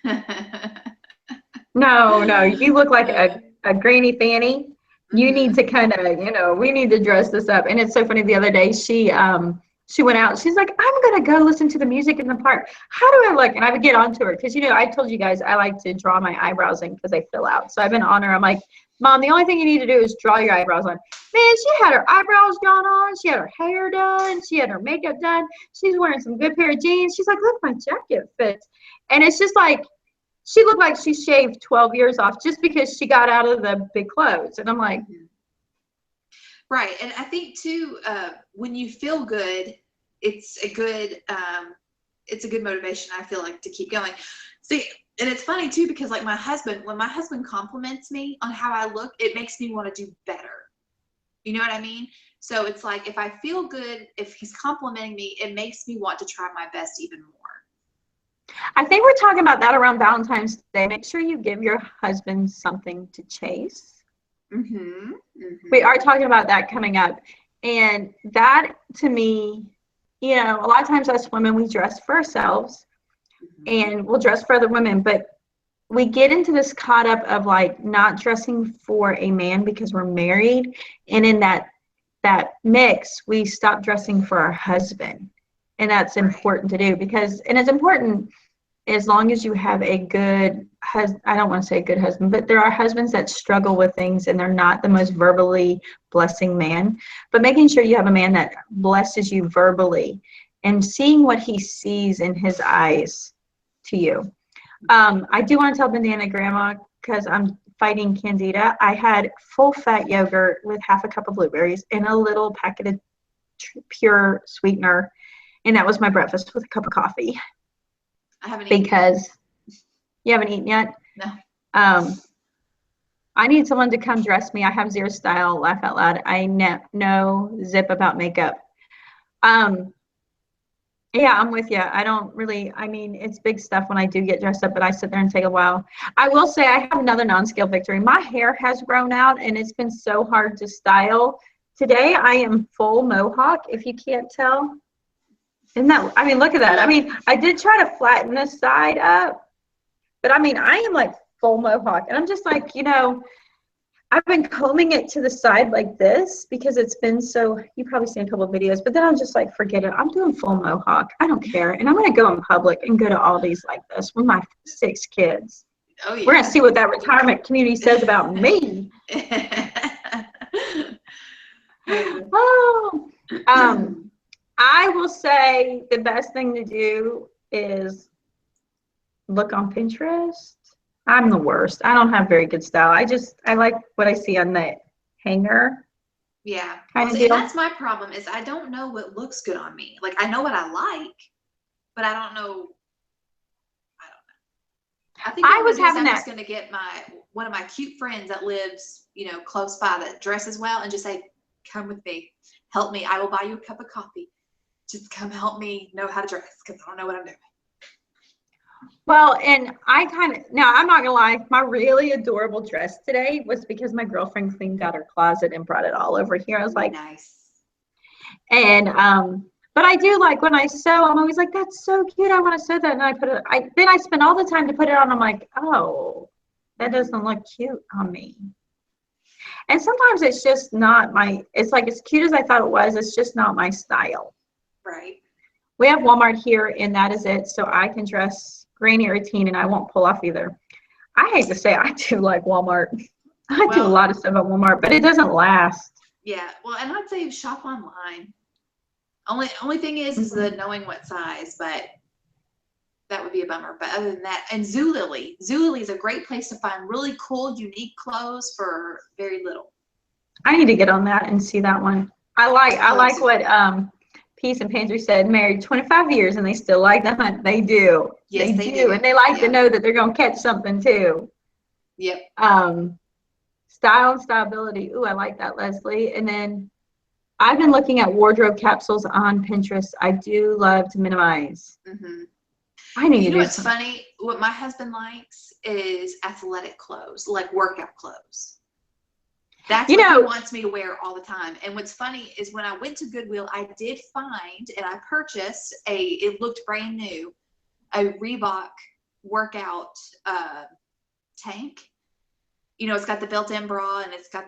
No, you look like a granny fanny. You need to kind of, you know, we need to dress this up. And it's so funny, the other day she went out, she's like, I'm gonna go listen to the music in the park. How do I look? And I would get onto her because, you know, I told you guys I like to draw my eyebrows in because they fill out. So I've been on her. I'm like, Mom, the only thing you need to do is draw your eyebrows on. Man, she had her eyebrows drawn on, she had her hair done, she had her makeup done, she's wearing some good pair of jeans. She's like, look, my jacket fits. And it's just like, she looked like she shaved 12 years off just because she got out of the big clothes. And I'm like, right. And I think too, when you feel good, it's a good motivation, I feel like, to keep going. See, and it's funny too, because like when my husband compliments me on how I look, it makes me want to do better. You know what I mean? So it's like, if I feel good, if he's complimenting me, it makes me want to try my best even more. I think we're talking about that around Valentine's Day. Make sure you give your husband something to chase. Mm-hmm. Mm-hmm. We are talking about that coming up. And that, to me, you know, a lot of times us women, we dress for ourselves and we'll dress for other women. But we get into this caught up of like not dressing for a man because we're married. And in that mix, we stop dressing for our husband. And that's important to do because, and it's important as long as you have a good husband. I don't want to say a good husband, but there are husbands that struggle with things and they're not the most verbally blessing man, but making sure you have a man that blesses you verbally and seeing what he sees in his eyes to you. I do want to tell Banana Grandma, because I'm fighting candida, I had full fat yogurt with half a cup of blueberries and a little packet of pure sweetener. And that was my breakfast with a cup of coffee. I haven't eaten. Because you haven't eaten yet? No. I need someone to come dress me. I have zero style, laugh out loud. I know zip about makeup. Yeah, I'm with you. I don't really, I mean, it's big stuff when I do get dressed up, but I sit there and take a while. I will say I have another non-scale victory. My hair has grown out and it's been so hard to style. Today I am full mohawk, if you can't tell. Isn't that, I mean, look at that. I mean, I did try to flatten this side up, but I mean, I am like full mohawk. And I'm just like, you know, I've been combing it to the side like this because it's been so, you probably seen a couple of videos, but then I'm just like, forget it. I'm doing full mohawk. I don't care. And I'm going to go in public and go to Aldi's like this with my 6 kids. Oh, yeah. We're going to see what that retirement community says about me. I will say the best thing to do is look on Pinterest. I'm the worst. I don't have very good style. I like what I see on the hanger. Yeah. Kind Well, of see, deal. that's my problem is I don't know what looks good on me. Like I know what I like, but I don't know. I don't know. I think what I was having I'm that. just going to get one of my cute friends that lives, close by that dresses well and just say, come with me, help me. I will buy you a cup of coffee. Just come help me know how to dress because I don't know what I'm doing. Well, and now I'm not gonna lie, my really adorable dress today was because my girlfriend cleaned out her closet and brought it all over here. I was like, nice. And but I do like when I sew, I'm always like, that's so cute. I want to sew that. And then I spend all the time to put it on. I'm like, oh, that doesn't look cute on me. And sometimes it's just not it's like as cute as I thought it was, it's just not my style. Right. We have Walmart here and that is it. So I can dress granny or teen and I won't pull off either. I hate to say I do like Walmart. I do a lot of stuff at Walmart, but it doesn't last. Yeah. Well, and I'd say shop online. Only thing is the knowing what size, but that would be a bummer. But other than that, and Zulily is a great place to find really cool, unique clothes for very little. I need to get on that and see that one. I like what Peace and Pantry said, married 25 years and they still like the hunt. They do. Yes, they do. And they like to know that they're going to catch something too. Yep. Style and stylability. Ooh, I like that, Leslie. And then I've been looking at wardrobe capsules on Pinterest. I do love to minimize. Mm-hmm. I need to do what's something. funny? What my husband likes is athletic clothes, like workout clothes. That's what he wants me to wear all the time. And what's funny is when I went to Goodwill, I did find and I purchased it looked brand new, a Reebok workout tank. It's got the built-in bra and it's got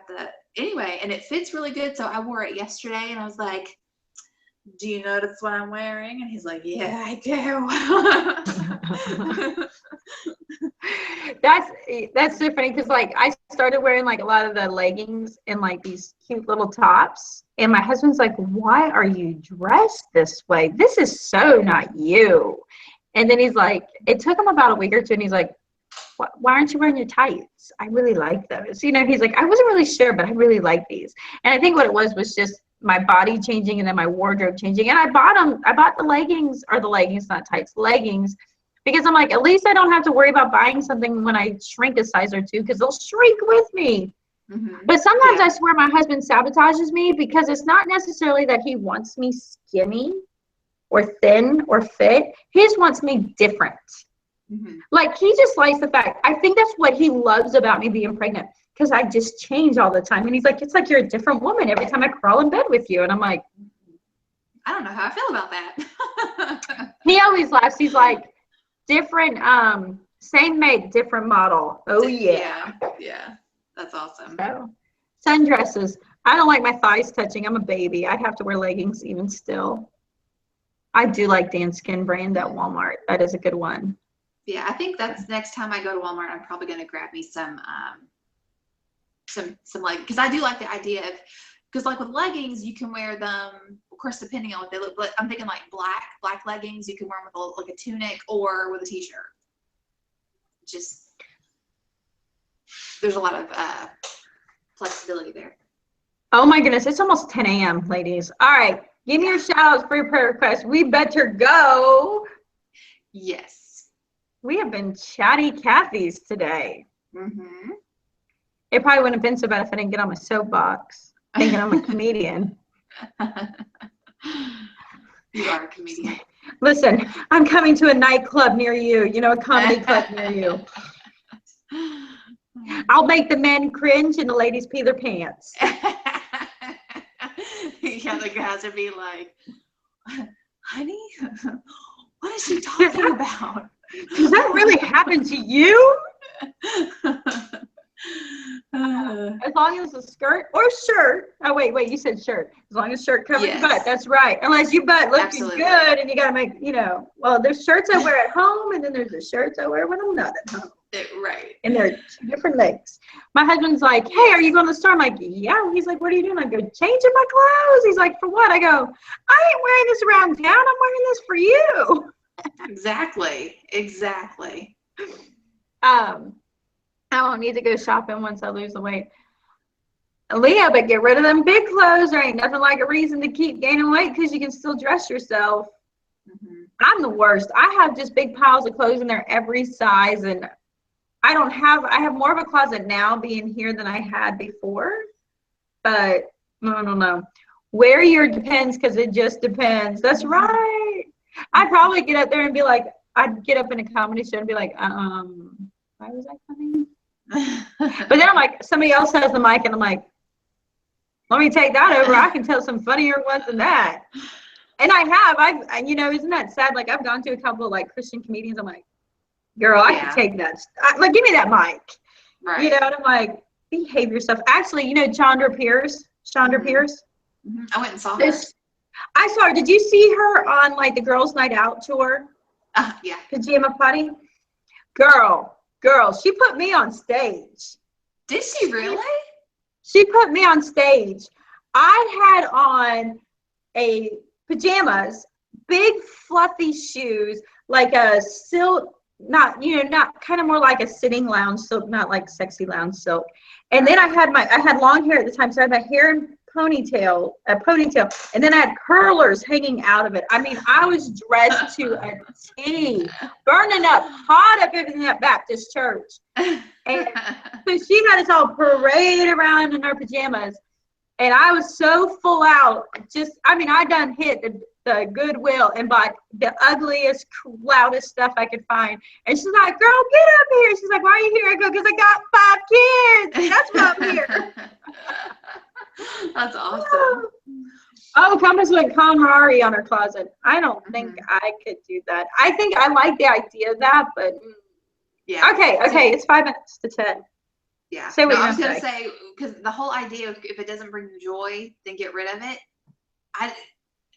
and it fits really good. So I wore it yesterday and I was like, do you notice what I'm wearing? And he's like, yeah, I do. That's so funny because like I started wearing like a lot of the leggings and like these cute little tops. And my husband's like, why are you dressed this way? This is so not you. And then he's like, it took him about a week or two and he's like, why aren't you wearing your tights? I really like those. He's like, I wasn't really sure, but I really like these. And I think what it was just my body changing and then my wardrobe changing. And I bought the leggings, not tights, leggings, because I'm like, at least I don't have to worry about buying something when I shrink a size or two because they'll shrink with me. Mm-hmm. But sometimes I swear my husband sabotages me because it's not necessarily that he wants me skinny or thin or fit. He just wants me different. Mm-hmm. Like he just likes the fact, I think that's what he loves about me being pregnant because I just change all the time. And he's like, it's like you're a different woman every time I crawl in bed with you. And I'm like, I don't know how I feel about that. He always laughs. He's like, different, same make, different model. Oh yeah. Yeah. That's awesome. So, sundresses. I don't like my thighs touching. I'm a baby. I'd have to wear leggings even still. I do like Dan Skin brand at Walmart. That is a good one. Yeah, I think that's next time I go to Walmart, I'm probably going to grab me some like, because I do like the idea of, because like with leggings, you can wear them, of course, depending on what they look, but I'm thinking like black leggings, you can wear them with like a tunic or with a t-shirt. There's a lot of flexibility there. Oh my goodness, it's almost 10 a.m., ladies. All right, give me your shout outs for your prayer requests. We better go. Yes. We have been chatty Cathy's today. Mm-hmm. It probably wouldn't have been so bad if I didn't get on my soapbox thinking I'm a comedian. You are a comedian. Listen, I'm coming to a nightclub near you, a comedy club near you. I'll make the men cringe and the ladies pee their pants. Yeah, the guys would be like, honey, what is she talking about? Does that really happen to you? As long as the skirt or shirt. Oh, wait, you said shirt. As long as shirt covers your butt. That's right. Unless your butt looking good and you got to make, well, there's shirts I wear at home and then there's the shirts I wear when I'm not at home. Right. And they're two different legs. My husband's like, hey, are you going to the store? I'm like, yeah. He's like, what are you doing? I go, changing my clothes. He's like, for what? I go, I ain't wearing this around town. I'm wearing this for you. Exactly. Exactly. I won't need to go shopping once I lose the weight. Leah, but get rid of them big clothes. There ain't nothing like a reason to keep gaining weight because you can still dress yourself. Mm-hmm. I'm the worst. I have just big piles of clothes in there every size, and I have more of a closet now being here than I had before. But I don't know. Wear your depends because it just depends. That's right. I'd probably get up there and be like, I'd get up in a comedy show and be like, why was I coming? But then I'm like, somebody else has the mic, and I'm like, let me take that over. I can tell some funnier ones than that. And I've isn't that sad? Like, I've gone to a couple of like Christian comedians. I'm like, girl, I can take that. Like, give me that mic. Right. You know, and I'm like, behave yourself. Actually, Chandra Pierce? Mm-hmm. I went and saw her. I saw her. Did you see her on like the Girls Night Out tour? Yeah. Pajama Party? Girl, she put me on stage. Did she really? She put me on stage. I had on pajamas, big fluffy shoes, like a silk, not kind of more like a sitting lounge silk, not like sexy lounge silk. And then I had long hair at the time, so I had my hair in a ponytail, and then I had curlers hanging out of it. I mean, I was dressed to a T, burning up, hot up everything at Baptist church. And so she had us all parade around in our pajamas. And I was so full out, I done hit the Goodwill and bought the ugliest, loudest stuff I could find. And she's like, girl, get up here. She's like, why are you here? I go, because I got 5 kids. That's why I'm here. That's awesome. Oh, Compass went Conrari on her closet. I don't think I could do that. I think I like the idea of that, but yeah. Okay, it's 5 minutes to 10. Yeah. Say what I you're was gonna gonna say, because the whole idea of if it doesn't bring you joy, then get rid of it. I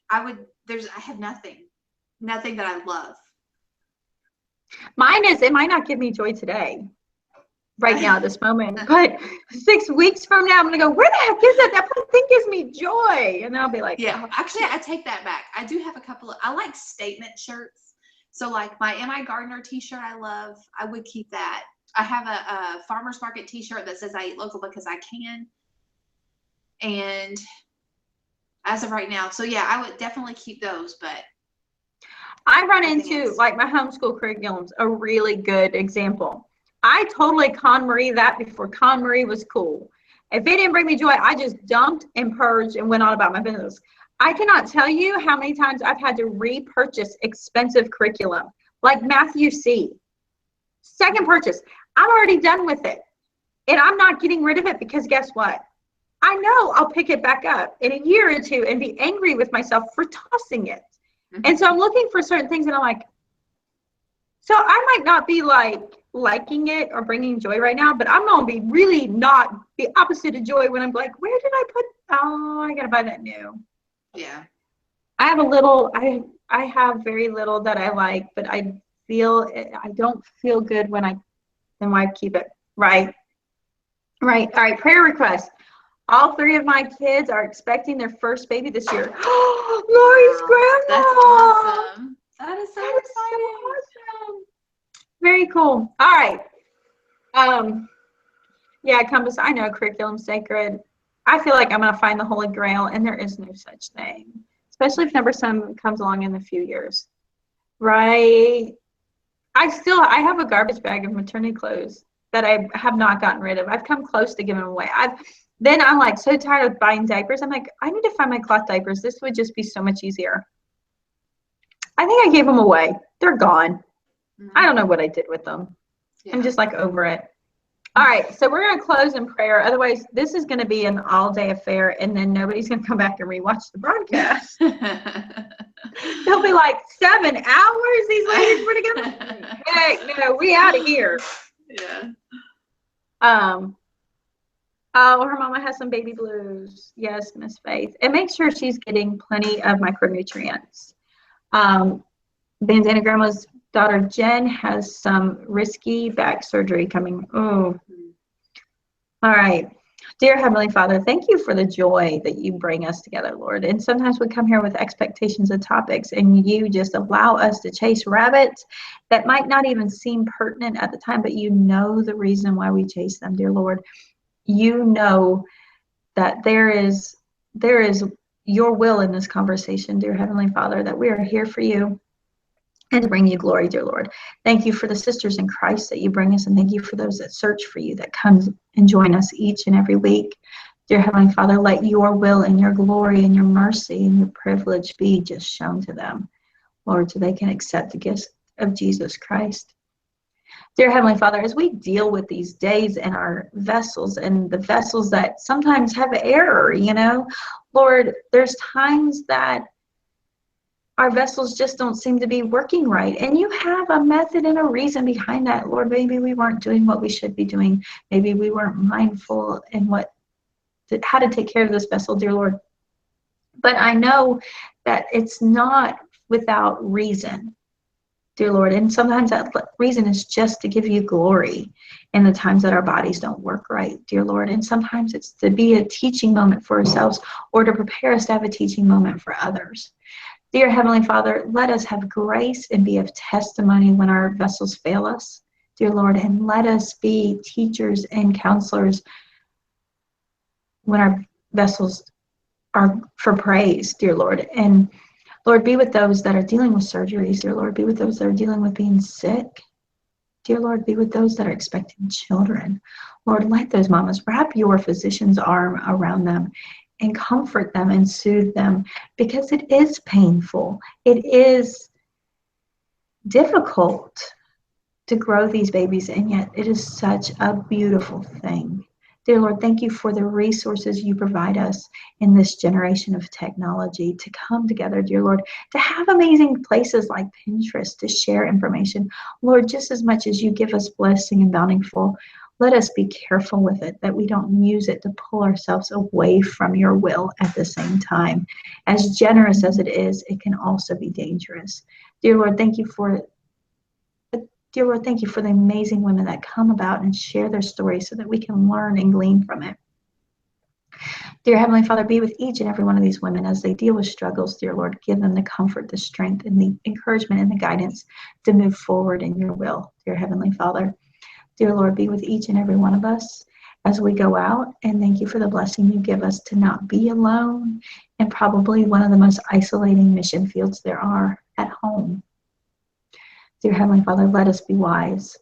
have nothing that I love. Mine is, it might not give me joy today, right now, this moment, but 6 weeks from now, I'm gonna go, where the heck is that? That thing gives me joy. And then I'll be like, yeah, actually, I take that back. I do have a couple I like statement shirts. So like my Am I Gardener t-shirt I love, I would keep that. I have a farmer's market t-shirt that says I eat local because I can. And as of right now, so yeah, I would definitely keep those, but I run into, like, my homeschool curriculum's a really good example. I totally KonMari that before KonMari was cool. If it didn't bring me joy, I just dumped and purged and went on about my business. I cannot tell you how many times I've had to repurchase expensive curriculum, like Matthew C. Second purchase. I'm already done with it. And I'm not getting rid of it because guess what? I know I'll pick it back up in a year or two and be angry with myself for tossing it. And so I'm looking for certain things and I'm like, so I might not be like liking it or bringing joy right now, but I'm going to be really not the opposite of joy when I'm like, where did I put, I got to buy that new. Yeah. I have a little, I have very little that I like, but I don't feel good when I keep it. Right. All right. Prayer request. All 3 of my kids are expecting their first baby this year. Lori's grandma. That's awesome. That is so exciting. So awesome. Very cool. All right. Yeah, Compass, I know curriculum sacred. I feel like I'm going to find the Holy Grail, and there is no such thing, especially if number 7 comes along in a few years. Right. I have a garbage bag of maternity clothes that I have not gotten rid of. I've come close to giving them away. Then I'm like so tired of buying diapers. I'm like, I need to find my cloth diapers. This would just be so much easier. I think I gave them away. They're gone. I don't know what I did with them. Yeah. I'm just like over it. All right, so we're going to close in prayer. Otherwise, this is going to be an all-day affair, and then nobody's going to come back and rewatch the broadcast. They'll be like, 7 hours these ladies were together? Heck, no, we out of here. Yeah. Oh, her mama has some baby blues. Yes, Miss Faith. And make sure she's getting plenty of micronutrients. Bandana Grandma's daughter Jen has some risky back surgery coming. Oh. All right. Dear Heavenly Father, thank you for the joy that you bring us together, Lord. And sometimes we come here with expectations of topics, and you just allow us to chase rabbits that might not even seem pertinent at the time, but you know the reason why we chase them, dear Lord. You know that there is your will in this conversation, dear Heavenly Father, that we are here for you and to bring you glory, dear Lord. Thank you for the sisters in Christ that you bring us, and thank you for those that search for you, that come and join us each and every week. Dear Heavenly Father, let your will and your glory and your mercy and your privilege be just shown to them, Lord, so they can accept the gift of Jesus Christ. Dear Heavenly Father, as we deal with these days in our vessels and the vessels that sometimes have error, Lord, there's times that our vessels just don't seem to be working right. And you have a method and a reason behind that, Lord. Maybe we weren't doing what we should be doing. Maybe we weren't mindful in how to take care of this vessel, dear Lord. But I know that it's not without reason, dear Lord. And sometimes that reason is just to give you glory in the times that our bodies don't work right, dear Lord. And sometimes it's to be a teaching moment for ourselves or to prepare us to have a teaching moment for others. Dear Heavenly Father, let us have grace and be of testimony when our vessels fail us, dear Lord, and let us be teachers and counselors when our vessels are for praise, dear Lord. And Lord, be with those that are dealing with surgeries, dear Lord. Be with those that are dealing with being sick. Dear Lord, be with those that are expecting children. Lord, let those mamas wrap your physician's arm around them and comfort them and soothe them, because it is painful. It is difficult to grow these babies, and yet it is such a beautiful thing. Dear Lord, thank you for the resources you provide us in this generation of technology to come together, dear Lord, to have amazing places like Pinterest to share information. Lord, just as much as you give us blessing and bountiful, let us be careful with it, that we don't use it to pull ourselves away from your will at the same time. As generous as it is, it can also be dangerous. Dear Lord, thank you for Dear Lord, thank you for the amazing women that come about and share their stories so that we can learn and glean from it. Dear Heavenly Father, be with each and every one of these women as they deal with struggles, dear Lord. Give them the comfort, the strength, and the encouragement and the guidance to move forward in your will, dear Heavenly Father. Dear Lord, be with each and every one of us as we go out, and thank you for the blessing you give us to not be alone in probably one of the most isolating mission fields there are, at home. Dear Heavenly Father, let us be wise,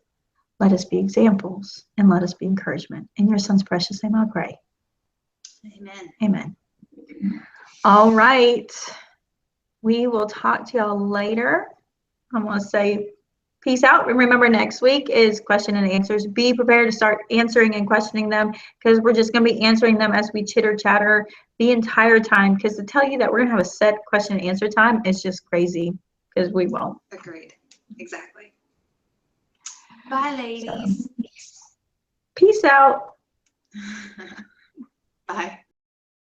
let us be examples, and let us be encouragement. In your Son's precious name I pray. Amen. Amen. All right. We will talk to y'all later. I'm going to say peace out. Remember, next week is question and answers. Be prepared to start answering and questioning them, because we're just going to be answering them as we chitter chatter the entire time. Because to tell you that we're going to have a set question and answer time is just crazy, because we won't. Agreed. Exactly. Bye, ladies. So, peace out. Bye.